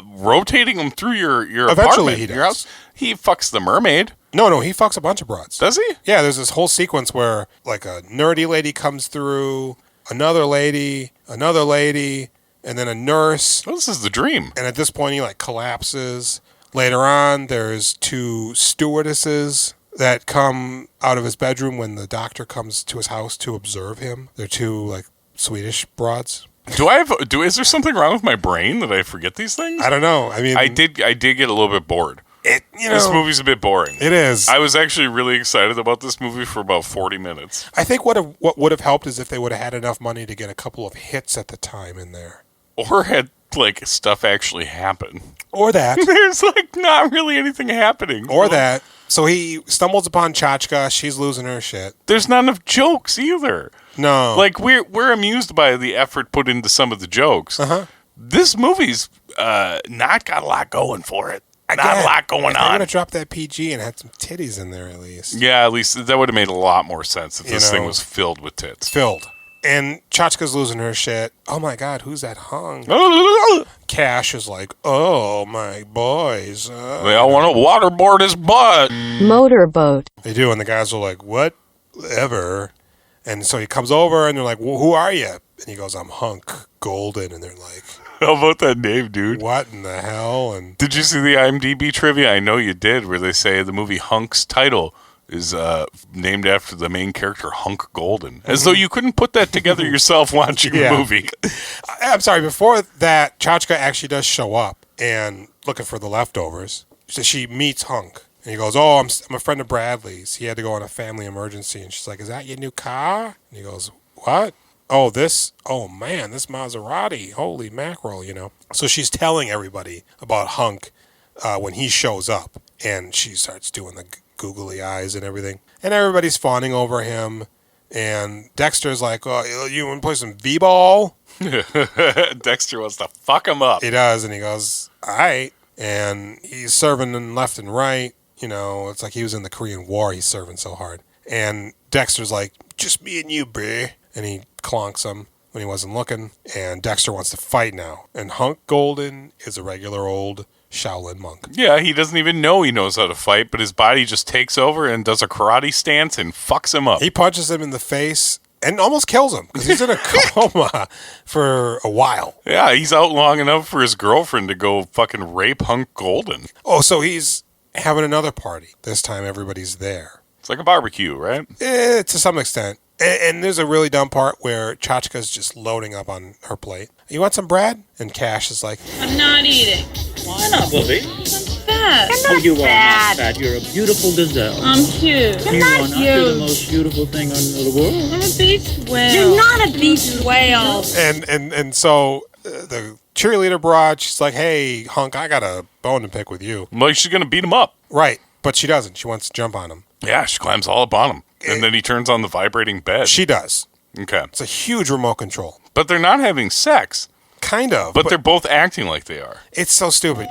B: rotating them through your
A: Eventually
B: apartment?
A: he does.
B: Your house? He fucks the mermaid.
A: No, he fucks a bunch of broads.
B: Does he?
A: Yeah, there's this whole sequence where like a nerdy lady comes through, another lady, and then a nurse.
B: Well, this is the dream.
A: And at this point he like collapses. Later on, there's 2 stewardesses that come out of his bedroom when the doctor comes to his house to observe him. They're 2 like Swedish broads.
B: Is there something wrong with my brain that I forget these things?
A: I don't know. I mean,
B: I did get a little bit bored.
A: This
B: movie's a bit boring.
A: It is.
B: I was actually really excited about this movie for about 40 minutes.
A: I think what would have helped is if they would have had enough money to get a couple of hits at the time in there.
B: Or had like stuff actually happen.
A: Or that.
B: There's like not really anything happening.
A: Or that. So he stumbles upon Chachka. She's losing her shit.
B: There's not enough jokes either.
A: No.
B: Like we're amused by the effort put into some of the jokes.
A: Uh-huh.
B: This movie's not got a lot going for it. Not a lot going
A: on. I'm going to drop that PG and had some titties in there at least.
B: Yeah, at least that would have made a lot more sense if this thing was filled with tits.
A: Filled. And Chachka's losing her shit. Oh my God, who's that hung? Cash is like, oh my boys.
B: They all want to waterboard his butt.
O: Motorboat.
A: They do, and the guys are like, whatever. And so he comes over and they're like, well, who are you? And he goes, I'm Hunk Golden. And they're like,
B: how about that name, dude?
A: What in the hell? And
B: did you see the IMDb trivia? I know you did, where they say the movie Hunk's title is named after the main character, Hunk Golden. As though you couldn't put that together yourself watching the movie.
A: I'm sorry, before that, Chachka actually does show up and looking for the leftovers. So she meets Hunk. And he goes, oh, I'm a friend of Bradley's. He had to go on a family emergency. And she's like, is that your new car? And he goes, what? Oh, man, this Maserati. Holy mackerel, So she's telling everybody about Hunk when he shows up. And she starts doing the googly eyes and everything. And everybody's fawning over him. And Dexter's like, oh, you want to play some V-ball?
B: Dexter wants to fuck him up.
A: He does. And he goes, all right. And he's serving them left and right. It's like he was in the Korean War. He's serving so hard. And Dexter's like, just me and you, bruh. And he clonks him when he wasn't looking. And Dexter wants to fight now. And Hunk Golden is a regular old Shaolin monk.
B: Yeah, he doesn't even know he knows how to fight, but his body just takes over and does a karate stance and fucks him up.
A: He punches him in the face and almost kills him because he's in a coma for a while.
B: Yeah, he's out long enough for his girlfriend to go fucking rape Hunk Golden.
A: Oh, so he's having another party. This time everybody's there.
B: It's like a barbecue, right?
A: To some extent. And there's a really dumb part where Chachka's just loading up on her plate. You want some bread? And Cash is like,
L: I'm not eating.
E: Why not, Bobby?
L: I'm fat.
E: Oh, you are not fat. You're a beautiful gazelle.
L: I'm cute.
E: You are not the most beautiful thing in the world.
L: I'm a beast whale.
O: You're not a beast whale.
A: And so the cheerleader broad, she's like, hey, Hunk, I got a bone to pick with you.
B: Like she's going to beat him up.
A: Right. But she doesn't. She wants to jump on him.
B: Yeah, she climbs all up on him. And then he turns on the vibrating bed.
A: She does.
B: Okay.
A: It's a huge remote control.
B: But they're not having sex.
A: Kind of.
B: But they're both acting like they are.
A: It's so stupid.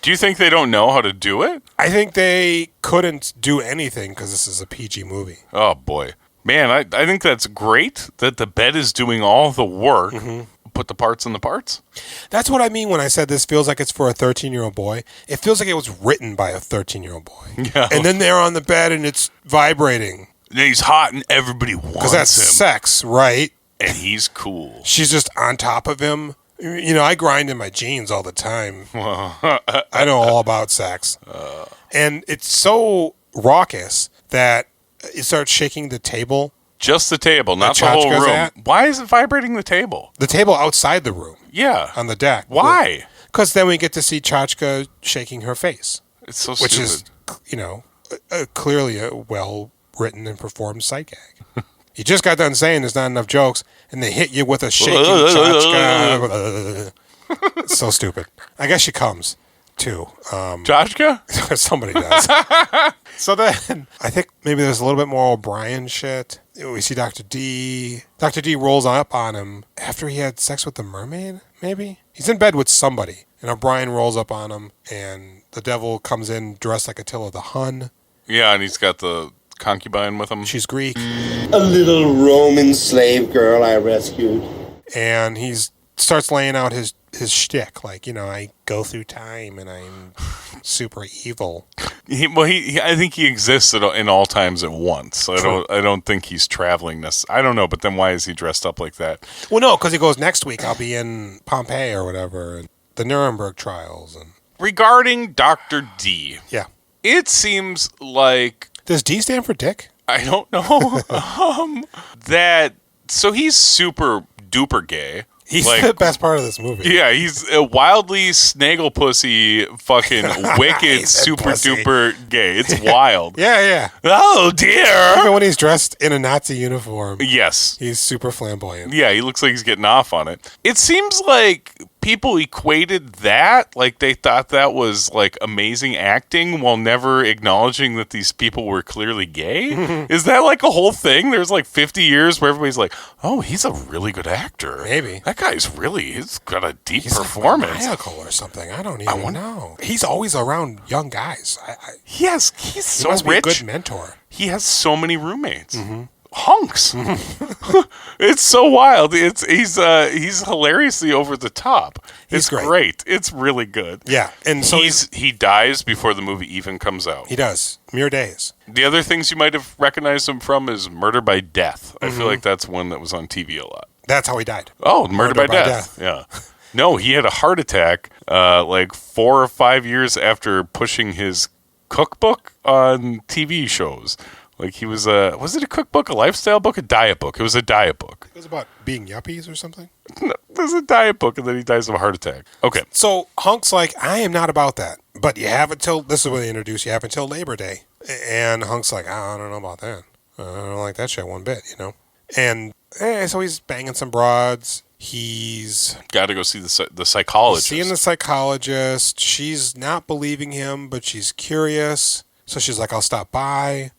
B: Do you think they don't know how to do it?
A: I think they couldn't do anything because this is a PG movie.
B: Oh, boy. Man, I think that's great that the bed is doing all the work. Mm-hmm. Put the parts in the parts.
A: That's what I mean when I said this feels like it's for a 13-year-old boy. It feels like it was written by a 13-year-old boy.
B: Yeah.
A: And then they're on the bed and it's vibrating.
B: And he's hot and everybody wants him.
A: Because that's sex, right?
B: And he's cool.
A: She's just on top of him. I grind in my jeans all the time. I know all about sex. And it's so raucous that it starts shaking the table.
B: Just the table, not the whole room. Why is it vibrating the table?
A: The table outside the room.
B: Yeah.
A: On the deck.
B: Why?
A: Because then we get to see Chachka shaking her face.
B: It's so
A: which
B: stupid.
A: Is, clearly a well-written and performed sight gag. You just got done saying there's not enough jokes, and they hit you with a shaking Chachka. It's so stupid. I guess she comes, too.
B: Chachka?
A: Somebody does. So then, I think maybe there's a little bit more O'Brien shit. We see Dr. D. Dr. D rolls up on him after he had sex with the mermaid, maybe? He's in bed with somebody, and O'Brien rolls up on him, and the devil comes in dressed like Attila the Hun.
B: Yeah, and he's got the concubine with him.
A: She's Greek.
N: A little Roman slave girl I rescued.
A: And he starts laying out his shtick, like, I go through time and I'm super evil.
B: I think he exists in all times at once. I don't think he's traveling this. I don't know, but then why is he dressed up like that?
A: Well, no, because he goes next week. I'll be in Pompeii or whatever, and the Nuremberg trials. And
B: regarding Dr. D,
A: yeah,
B: it seems like
A: does D stand for Dick?
B: I don't know. So he's super duper gay.
A: He's the best part of this movie.
B: Yeah, he's a wildly snagglepussy, fucking wicked, super duper gay. It's wild.
A: Yeah.
B: Oh, dear.
A: Even when he's dressed in a Nazi uniform.
B: Yes.
A: He's super flamboyant.
B: Yeah, he looks like he's getting off on it. It seems like people equated that, like they thought that was like amazing acting while never acknowledging that these people were clearly gay. Is that like a whole thing? There's like 50 years where everybody's like, oh, he's a really good actor.
A: Maybe.
B: That guy's he's got a deep performance.
A: He's like maniacal or something. I don't even know. He's always around young guys.
B: He's so
A: must
B: rich.
A: Be a good mentor.
B: He has so many roommates. Mm-hmm. Hunks. It's so wild. He's hilariously over the top. It's great. It's really good.
A: Yeah, and so
B: he dies before the movie even comes out.
A: He does. Mere days.
B: The other things you might have recognized him from is Murder by Death. I feel like that's one that was on TV a lot.
A: That's how he died.
B: Oh, Murder by Death. Yeah. No, he had a heart attack like 4 or 5 years after pushing his cookbook on TV shows. Like he was it a cookbook, a lifestyle book, a diet book? It was a diet book.
A: It was about being yuppies or something?
B: No, there's a diet book, and then he dies of a heart attack. Okay.
A: So Hunk's like, I am not about that. But you have until, this is what they introduce, you have until Labor Day. And Hunk's like, I don't know about that. I don't like that shit one bit, you know? And so he's banging some broads. He's
B: got to go see the psychologist.
A: Seeing the psychologist. She's not believing him, but she's curious. So she's like, I'll stop by.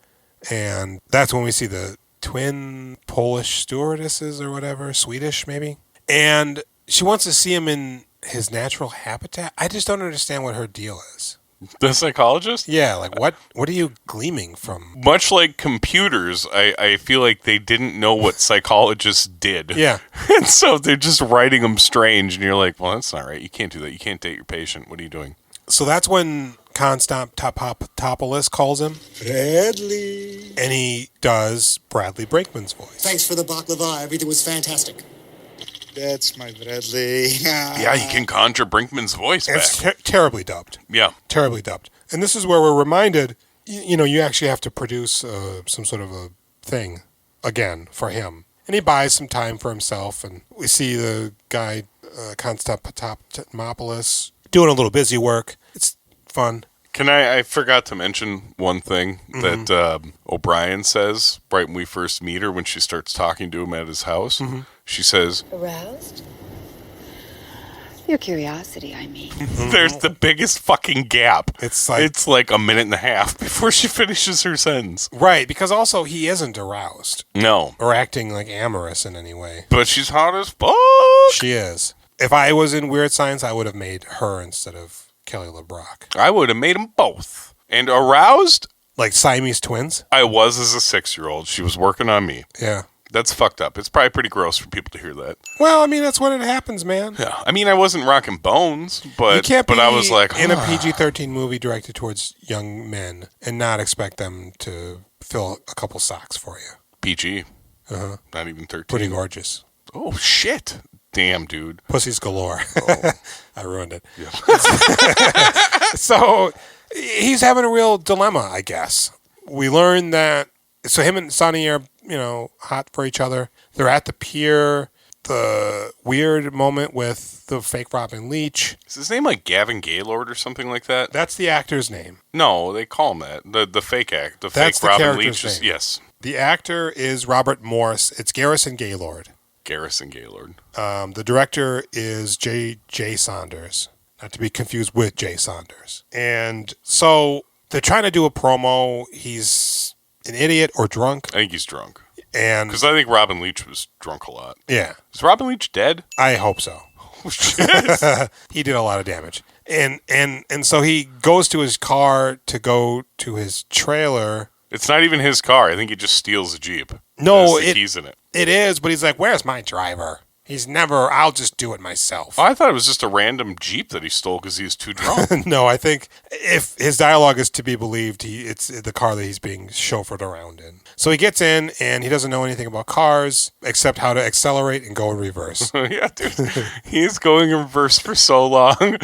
A: And that's when we see the twin Polish stewardesses or whatever, Swedish maybe. And she wants to see him in his natural habitat. I just don't understand what her deal is.
B: The psychologist?
A: Yeah, like what are you gleaming from?
B: Much like computers, I feel like they didn't know what psychologists did.
A: Yeah.
B: And so they're just writing them strange, and you're like, well, that's not right. You can't do that. You can't date your patient. What are you doing?
A: So that's when Constantopoulos calls him.
H: Bradley.
A: And he does Bradley Brinkman's voice.
P: Thanks for the baklava. Everything was fantastic.
H: That's my Bradley.
B: Yeah, he can conjure Brinkman's voice back.
A: It's terribly dubbed.
B: Yeah.
A: Terribly dubbed. And this is where we're reminded, you actually have to produce some sort of a thing again for him. And he buys some time for himself. And we see the guy, Constantopoulos, doing a little busy work. It's fun.
B: I forgot to mention one thing that O'Brien says right when we first meet her, when she starts talking to him at his house.
A: Mm-hmm.
B: She says,
Q: Aroused? Your curiosity, I mean.
B: There's the biggest fucking gap.
A: It's
B: like a minute and a half before she finishes her sentence.
A: Right, because also he isn't aroused.
B: No.
A: Or acting like amorous in any way.
B: But she's hot as fuck.
A: She is. If I was in Weird Science, I would have made her instead of Kelly LeBrock.
B: I would have made them both. And aroused?
A: Like Siamese twins?
B: I was as a 6-year-old. She was working on me.
A: Yeah.
B: That's fucked up. It's probably pretty gross for people to hear that.
A: Well, I mean, that's when it happens, man.
B: Yeah. I mean, I wasn't rocking bones, but
A: you can't
B: I was like,
A: in a PG-13 movie directed towards young men and not expect them to fill a couple socks for you.
B: PG.
A: Uh-huh.
B: Not even 13.
A: Pretty gorgeous.
B: Oh, shit. Damn, dude.
A: Pussies galore.
B: Oh.
A: I ruined it.
B: Yeah.
A: So he's having a real dilemma, I guess. We learn that, so him and Sonny are, hot for each other. They're at the pier. The weird moment with the fake Robin Leach.
B: Is his name like Gavin Gaylord or something like that?
A: That's the actor's name.
B: No, they call him that. The fake act.
A: That's
B: fake
A: the
B: Robin Leach.
A: character's name.
B: Yes.
A: The actor is Robert Morris. It's Garrison Gaylord.
B: Garrison Gaylord.
A: The director is J. Saunders. Not to be confused with Jay Saunders. And so they're trying to do a promo. He's an idiot or drunk.
B: I think he's drunk.
A: And
B: because I think Robin Leach was drunk a lot.
A: Yeah.
B: Is Robin Leach dead?
A: I hope so.
B: Oh, shit.
A: He did a lot of damage. And so he goes to his car to go to his trailer.
B: It's not even his car. I think he just steals a Jeep.
A: No,
B: There's the keys in it.
A: It is, but he's like, where's my driver? He's never, I'll just do it myself.
B: Oh, I thought it was just a random Jeep that he stole because he was too drunk.
A: No, I think if his dialogue is to be believed, it's the car that he's being chauffeured around in. So he gets in, and he doesn't know anything about cars except how to accelerate and go in reverse.
B: Yeah, dude. He's going in reverse for so long.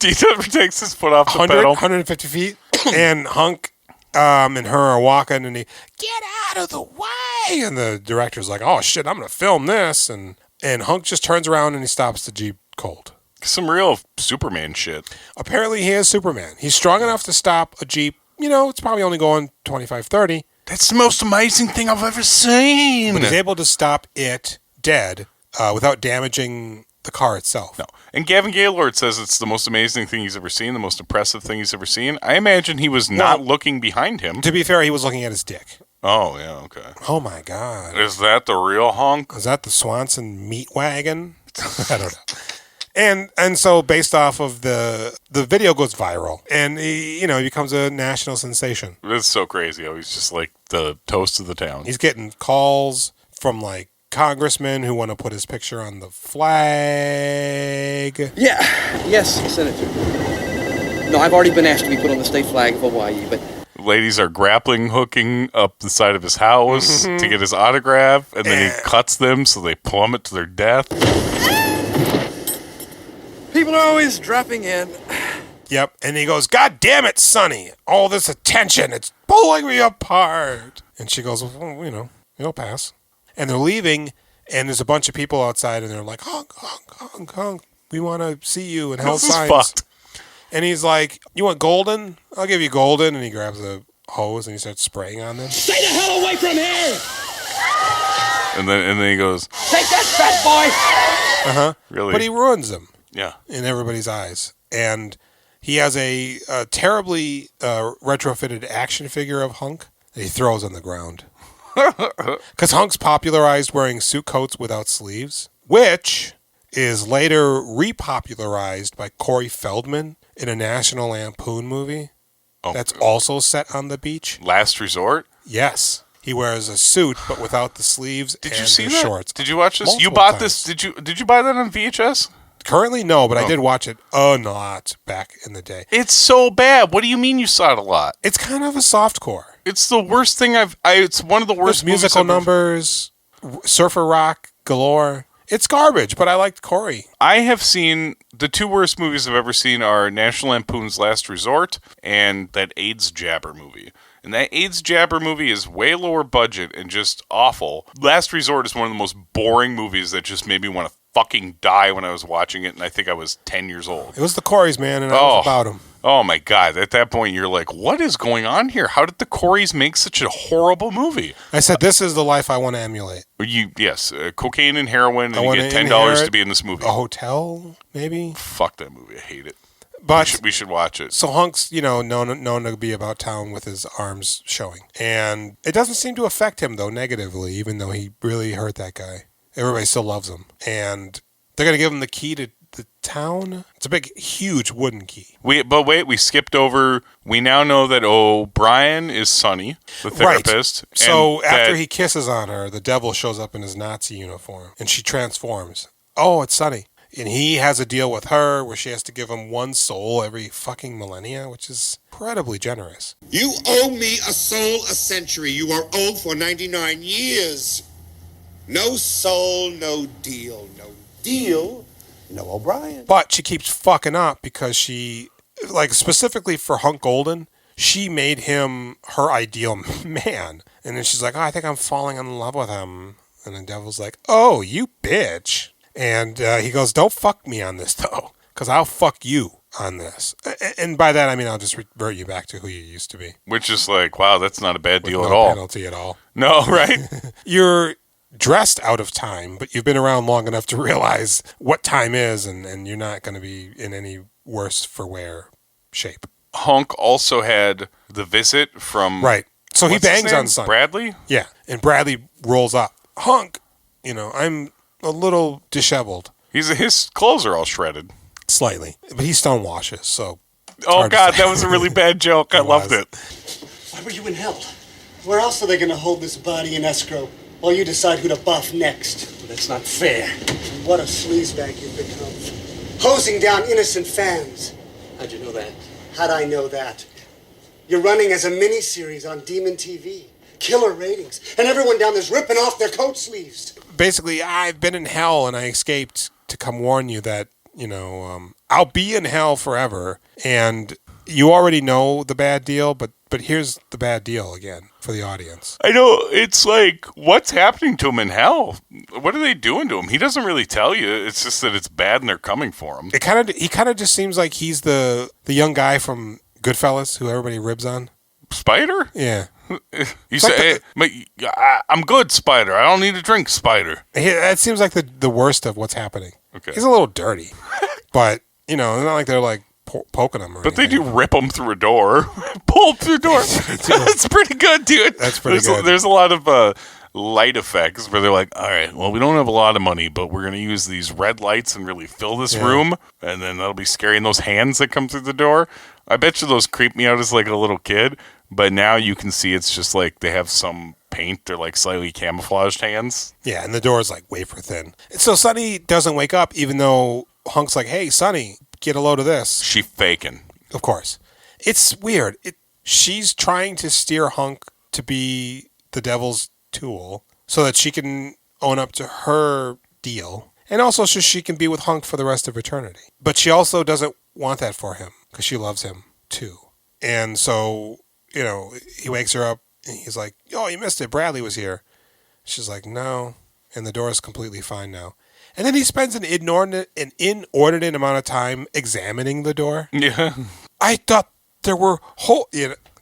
B: He never takes his foot off the pedal.
A: 150 feet, and Hunk and her are walking, and he, get out of the way! And the director's like, oh, shit, I'm going to film this, and Hunk just turns around and he stops the Jeep cold.
B: Some real Superman shit.
A: Apparently he is Superman. He's strong enough to stop a Jeep. It's probably only going 25, 30.
B: That's the most amazing thing I've ever seen.
A: But he's able to stop it dead without damaging the car itself.
B: No. And Gavin Gaylord says it's the most amazing thing he's ever seen, the most impressive thing he's ever seen. I imagine he was not looking behind him.
A: To be fair, he was looking at his dick.
B: Oh, yeah, okay.
A: Oh, my God.
B: Is that the real Hunk?
A: Is that the Swanson meat wagon? I don't know. And so based off of the video goes viral, and he becomes a national sensation.
B: It's so crazy how he's just like the toast of the town.
A: He's getting calls from like congressmen who want to put his picture on the flag.
R: Yeah, yes, Senator. No, I've already been asked to be put on the state flag of Hawaii, but...
B: Ladies are grappling hooking up the side of his house to get his autograph, and then he cuts them so they plummet to their death.
R: People are always dropping in.
A: Yep. And he goes, God damn it, Sonny. All this attention. It's pulling me apart. And she goes, well, it'll pass. And they're leaving, and there's a bunch of people outside, and they're like, Hunk, Hunk, Hunk, Hunk. We want to see you and held signs.
B: Fucked.
A: And he's like, you want golden? I'll give you golden. And he grabs a hose, and he starts spraying on them.
K: Stay the hell away from here!
B: And then he goes,
K: Take that, fat boy!
A: Uh-huh.
B: Really?
A: But he ruins them.
B: Yeah.
A: In everybody's eyes. And he has a terribly retrofitted action figure of Hunk that he throws on the ground. Because Hunk's popularized wearing suit coats without sleeves, which is later repopularized by Corey Feldman in a National Lampoon movie that's also set on the beach.
B: Last Resort?
A: Yes. He wears a suit, but without the sleeves and
B: you see
A: the
B: that?
A: shorts.
B: Did you watch this?
A: Multiple
B: You bought
A: times.
B: this? Did you buy that on VHS?
A: Currently, no, but I did watch it a lot back in the day.
B: It's so bad. What do you mean you saw it a lot?
A: It's kind of a softcore.
B: It's the worst thing it's one of the worst
A: There's musical
B: movies
A: numbers, surfer rock galore. It's garbage, but I liked Corey.
B: I have seen the two worst movies I've ever seen are National Lampoon's Last Resort and that AIDS Jabber movie. And that AIDS Jabber movie is way lower budget and just awful. Last Resort is one of the most boring movies that just made me want to fucking die when I was watching it, and I think I was 10 years old.
A: It was the Coreys, man, and I was about them.
B: Oh my God. At that point, you're like, what is going on here? How did the Coreys make such a horrible movie?
A: I said, this is the life I want to emulate.
B: Yes, cocaine and heroin, and you get $10 to be in this movie.
A: A hotel, maybe?
B: Fuck that movie. I hate it.
A: But
B: we should watch it.
A: So Hunk's, known to be about town with his arms showing. And it doesn't seem to affect him, though, negatively, even though he really hurt that guy. Everybody still loves him. And they're going to give him the key to the town. It's a big, huge wooden key.
B: But wait, we skipped over. We now know that O'Brien is Sonny, the therapist.
A: Right. So after he kisses on her, the devil shows up in his Nazi uniform. And she transforms. Oh, it's Sonny. And he has a deal with her where she has to give him one soul every fucking millennia, which is incredibly generous.
H: You owe me a soul a century. You are owed for 99 years. No soul, no deal. No deal, no O'Brien.
A: But she keeps fucking up because she, specifically for Hunk Golden, she made him her ideal man. And then she's like, I think I'm falling in love with him. And the devil's like, oh, you bitch. And he goes, don't fuck me on this, though, because I'll fuck you on this. And by that, I mean, I'll just revert you back to who you used to be.
B: Which is like, wow, that's not a bad deal at
A: no
B: all.
A: Penalty at all.
B: No, right?
A: You're dressed out of time, but you've been around long enough to realize what time is, and you're not going to be in any worse for wear shape.
B: Hunk also had the visit from...
A: Right. So he bangs on Sonny.
B: Bradley?
A: Yeah. And Bradley rolls up. Hunk, I'm a little disheveled.
B: His clothes are all shredded.
A: Slightly. But he stonewashes, so...
B: Oh, God, that was a really bad joke. I loved it.
P: Why were you in hell? Where else are they going to hold this body in escrow while you decide who to buff next? Well, that's not fair. What a sleazebag you've become. Hosing down innocent fans.
G: How'd you know that?
P: How'd I know that? You're running as a mini-series on Demon TV. Killer ratings. And everyone down there's ripping off their coat sleeves.
A: Basically, I've been in hell and I escaped to come warn you that, I'll be in hell forever. And you already know the bad deal, but here's the bad deal again for the audience.
B: I know. It's like, what's happening to him in hell? What are they doing to him? He doesn't really tell you. It's just that it's bad and they're coming for him.
A: He kind of just seems like he's the young guy from Goodfellas who everybody ribs on.
B: Spider?
A: Yeah.
B: You say, I'm good, Spider. I don't need a drink, Spider.
A: That seems like the worst of what's happening.
B: Okay.
A: He's a little dirty. But, it's not like they're like poking him or
B: But
A: anything.
B: they do rip him through a door. Pull him through a door. That's pretty good, dude.
A: That's pretty good.
B: There's a lot of light effects where they're like, all right, well, we don't have a lot of money, but we're going to use these red lights and really fill this room. And then that'll be scary. And those hands that come through the door, I bet you those creep me out as like a little kid. But now you can see it's just like they have some paint. They're like slightly camouflaged hands.
A: Yeah, and the door's like wafer thin. And so Sonny doesn't wake up even though Hunk's like, hey, Sonny, get a load of this.
B: She faking.
A: Of course. It's weird. She's trying to steer Hunk to be the devil's tool so that she can own up to her deal. And also so she can be with Hunk for the rest of eternity. But she also doesn't want that for him because she loves him too. And so, he wakes her up and he's like, oh, you missed it. Bradley was here. She's like, no. And the door is completely fine now. And then he spends an inordinate amount of time examining the door.
B: Yeah.
A: I thought there were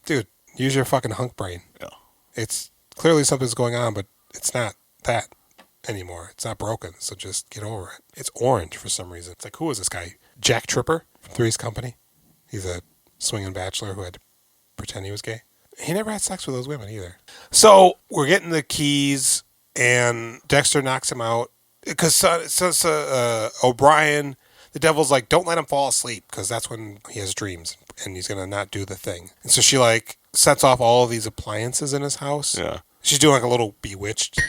A: dude, use your fucking Hunk brain.
B: Yeah.
A: It's clearly something's going on, but it's not that anymore. It's not broken, so just get over it. It's orange for some reason. It's like, who is this guy? Jack Tripper from Three's Company. He's a swinging bachelor who had to pretend he was gay. He never had sex with those women either. So we're getting the keys, and Dexter knocks him out. Because O'Brien, the devil's like, don't let him fall asleep, because that's when he has dreams, and he's going to not do the thing. And so she, sets off all of these appliances in his house.
B: Yeah.
A: She's doing, a little Bewitched.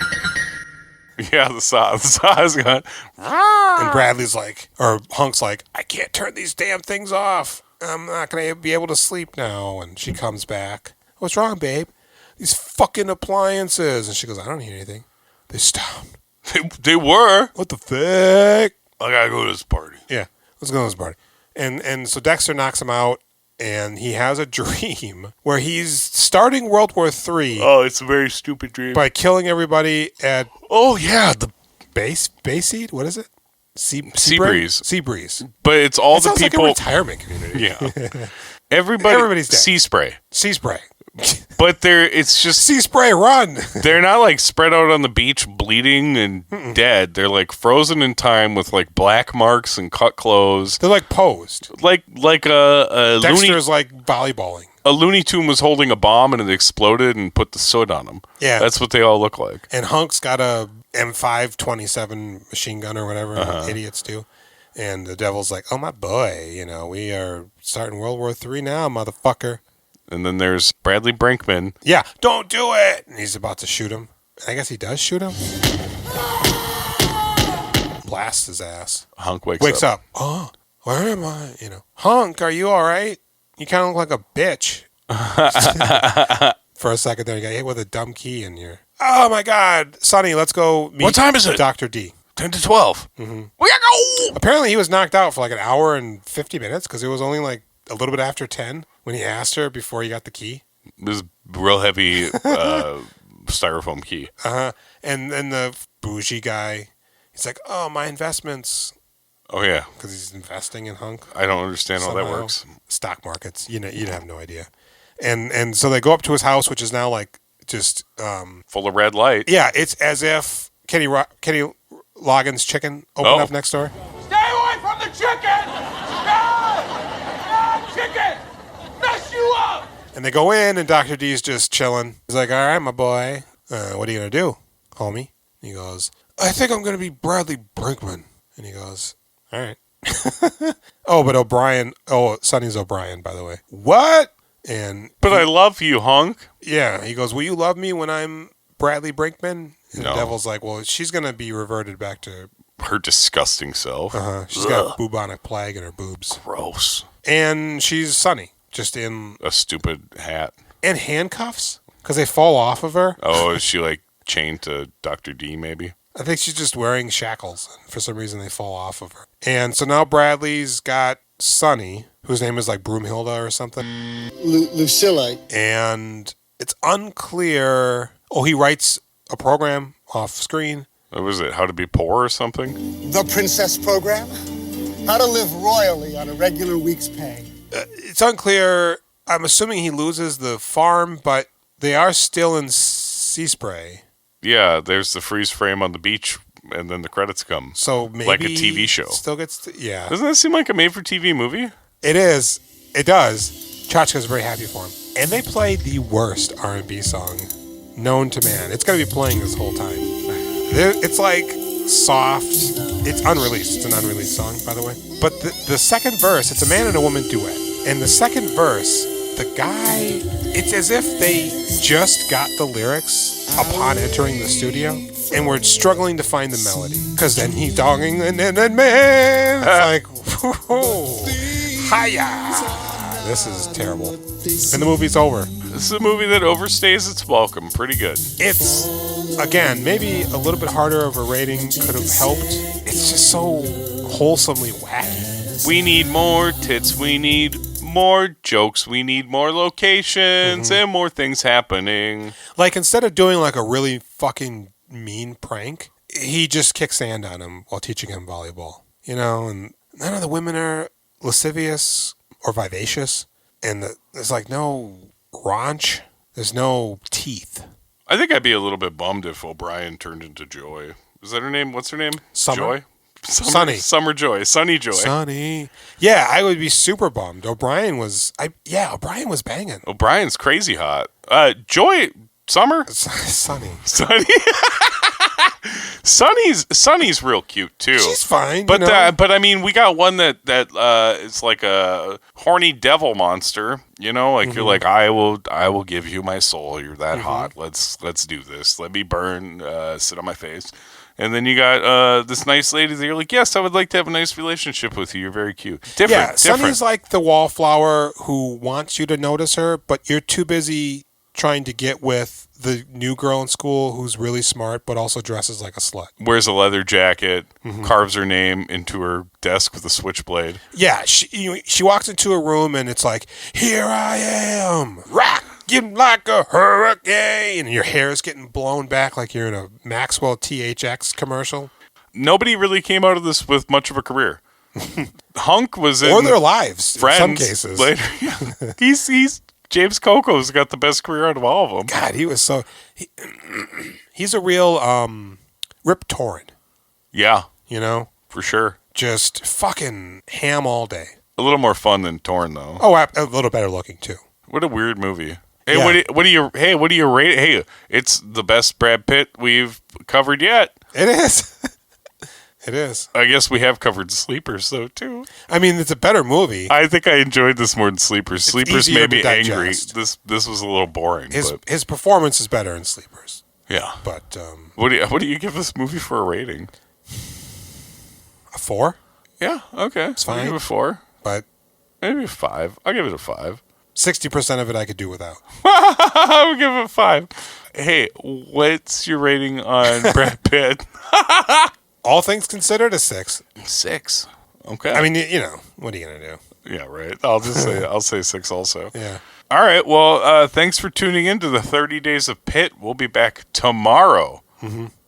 B: Yeah, the saw is going.
A: And Bradley's like, or Hunk's like, I can't turn these damn things off. I'm not going to be able to sleep now. And she comes back. What's wrong, babe? These fucking appliances. And she goes, I don't hear anything. They stopped.
B: They were.
A: What the fuck?
B: I gotta go to this party.
A: Yeah, let's go to this party. And so Dexter knocks him out, and he has a dream where he's starting World War III.
B: Oh, it's a very stupid dream.
A: By killing everybody at...
B: Oh, yeah, the...
A: Bayseed? What is it?
B: Seabreeze.
A: Seabreeze.
B: But it's all the
A: people... like a retirement community.
B: Yeah. Everybody's dead. Sea spray.
A: Sea spray.
B: But it's just
A: sea spray. Run.
B: They're not spread out on the beach bleeding and dead. They're frozen in time with black marks and cut clothes.
A: They're posed.
B: Like a
A: Dexter's volleyballing.
B: A Looney Tune was holding a bomb and it exploded and put the soot on them.
A: Yeah,
B: that's what they all look like.
A: And Hunk's got a M527 machine gun or whatever idiots do. And the devil's like, oh my boy, we are starting World War III now, motherfucker.
B: And then there's Bradley Brinkman.
A: Yeah, don't do it! And he's about to shoot him. I guess he does shoot him. Blasts his ass.
B: Hunk wakes
A: up. Oh, where am I? Hunk, are you all right? You kind of look like a bitch. For a second there, you got hit with a dumb key in your... Oh my God, Sonny, let's go meet...
B: What time is it?
A: Dr. D.
B: 10 to 12.
A: Mm-hmm.
B: We gotta go!
A: Apparently he was knocked out for an hour and 50 minutes because it was only a little bit after 10 when he asked her before he got the key.
B: It was real heavy styrofoam key.
A: Uh-huh. And then the bougie guy, he's like, oh, my investments.
B: Oh, yeah.
A: Because he's investing in Hunk.
B: I don't understand how that works.
A: Stock markets. You'd have no idea. And so they go up to his house, which is now just...
B: full of red light.
A: Yeah, it's as if Kenny Loggins' chicken opened up next door.
K: Stay away from the chicken! No, chicken! Mess you up!
A: And they go in, and Dr. D's just chilling. He's like, all right, my boy. What are you going to do, homie? And he goes, I think I'm going to be Bradley Brinkman. And he goes, all right. But Sonny's O'Brien, by the way. What?
B: But I love you, Hunk.
A: Yeah. He goes, will you love me when I'm Bradley Brinkman? And
B: No.
A: the devil's like, well, she's going to be reverted back to...
B: Her disgusting self.
A: She's got bubonic plague in her boobs.
B: Gross.
A: And she's Sonny, just in...
B: A stupid hat.
A: And handcuffs, because they fall off of her.
B: Oh, is she chained to Dr. D, maybe?
A: I think she's just wearing shackles. And for some reason, they fall off of her. And so now Bradley's got Sonny, whose name is Broomhilda or something.
H: Lucilla.
A: And it's unclear... Oh, he writes a program off screen.
B: What was it? How to be poor or something?
H: The Princess Program? How to live royally on a regular week's pay.
A: It's unclear. I'm assuming he loses the farm, but they are still in Sea Spray.
B: Yeah, there's the freeze frame on the beach, and then the credits come.
A: So maybe
B: like a TV show.
A: Still gets yeah.
B: Doesn't that seem like a made-for-TV movie?
A: It is. It does. Chachka's very happy for him. And they play the worst R&B song known to man. It's going to be playing this whole time. It's soft. It's unreleased. It's an unreleased song, by the way. But the second verse, it's a man and a woman duet. And the second verse, the guy, it's as if they just got the lyrics upon entering the studio and were struggling to find the melody. Because then he's dogging and then man, it's whoa, hiya. This is terrible. and the movie's over.
B: This is a movie that overstays its welcome. Pretty good.
A: It's, again, maybe a little bit harder of a rating could have helped. It's just so wholesomely wacky.
B: We need more tits. We need more jokes. We need more locations and more things happening.
A: Like, instead of doing like a really fucking mean prank, he just kicks sand on him while teaching him volleyball. You know, and none of the women are lascivious or vivacious. And there's like no raunch. There's no teeth.
B: I think I'd be a little bit bummed if O'Brien turned into Joy. Is that her name? What's her name?
A: Summer.
B: Joy?
A: Sunny.
B: Summer Joy. Sunny Joy.
A: Sunny. Yeah, I would be super bummed. O'Brien was banging.
B: O'Brien's crazy hot. Joy, Summer?
A: Sunny.
B: Sunny. Sunny's real cute too.
A: She's fine,
B: but
A: you know?
B: But I mean, we got one that is like a horny devil monster. You know, like you're like, I will give you my soul. You're that hot. Let's do this. Let me burn. Sit on my face. And then you got this nice lady that you're like, yes, I would like to have a nice relationship with you. You're very cute. Different.
A: Sunny's like the wallflower who wants you to notice her, but you're too busy trying to get with the new girl in school who's really smart but also dresses like a slut.
B: Wears a leather jacket, carves her name into her desk with a switchblade.
A: Yeah, she walks into a room and it's like, here I am, rocking like a hurricane, and your hair is getting blown back like you're in a Maxwell THX commercial.
B: Nobody really came out of this with much of a career. Hunk was in...
A: Or their lives,
B: Friends
A: in some cases.
B: Later. He's James Coco's got the best career out of all of them.
A: God, he was so... he's a real Rip Torn.
B: Yeah.
A: You know?
B: For sure.
A: Just fucking ham all day.
B: A little more fun than Torn, though.
A: Oh, a little better looking, too.
B: What a weird movie. Hey,
A: Yeah.
B: what do you rate it? Hey, it's the best Brad Pitt we've covered yet.
A: It is. It is.
B: I guess we have covered Sleepers, though, too.
A: I mean, it's a better movie.
B: I think I enjoyed this more than Sleepers. Sleepers
A: easier
B: made me
A: to
B: angry.
A: digest.
B: This was a little boring.
A: His performance is better in Sleepers.
B: Yeah.
A: But
B: what do you give this movie for a rating?
A: A 4?
B: Yeah, okay.
A: It's
B: I'll
A: fine.
B: give it a 4.
A: But
B: maybe a 5. I'll give it a 5.
A: 60% of it I could do without.
B: I would give it a 5. Hey, what's your rating on Brad Pitt?
A: All things considered, a 6.
B: 6. Okay.
A: I mean, you know, what are you gonna do?
B: Yeah, right. I'll say 6 also.
A: Yeah.
B: All right. Well, thanks for tuning in to the 30 Days of Pitt. We'll be back tomorrow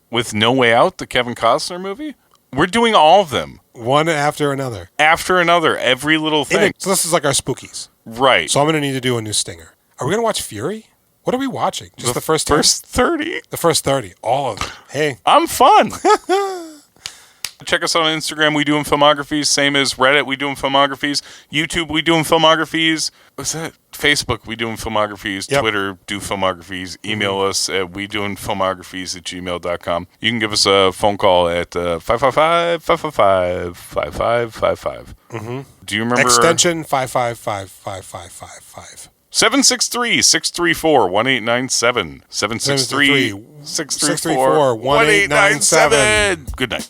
B: with No Way Out, the Kevin Costner movie. We're doing all of them.
A: One after another.
B: After another. Every little thing.
A: So this is like our spookies.
B: Right.
A: So I'm gonna need to do a new stinger. Are we gonna watch Fury? What are we watching? Just the first
B: 30?
A: The first 30. All of them. Hey.
B: I'm fun. Check us out on Instagram. We doing filmographies. Same as Reddit. We doing filmographies. YouTube. We doing filmographies. What's that? Facebook. We doing filmographies.
A: Yep.
B: Twitter. Do filmographies. Email us at wedoingfilmographies@gmail.com. You can give us a phone call at 555-555-5555. Do you remember?
A: Extension 5555555.
B: 763-634-1897. 763-634-1897. Good night.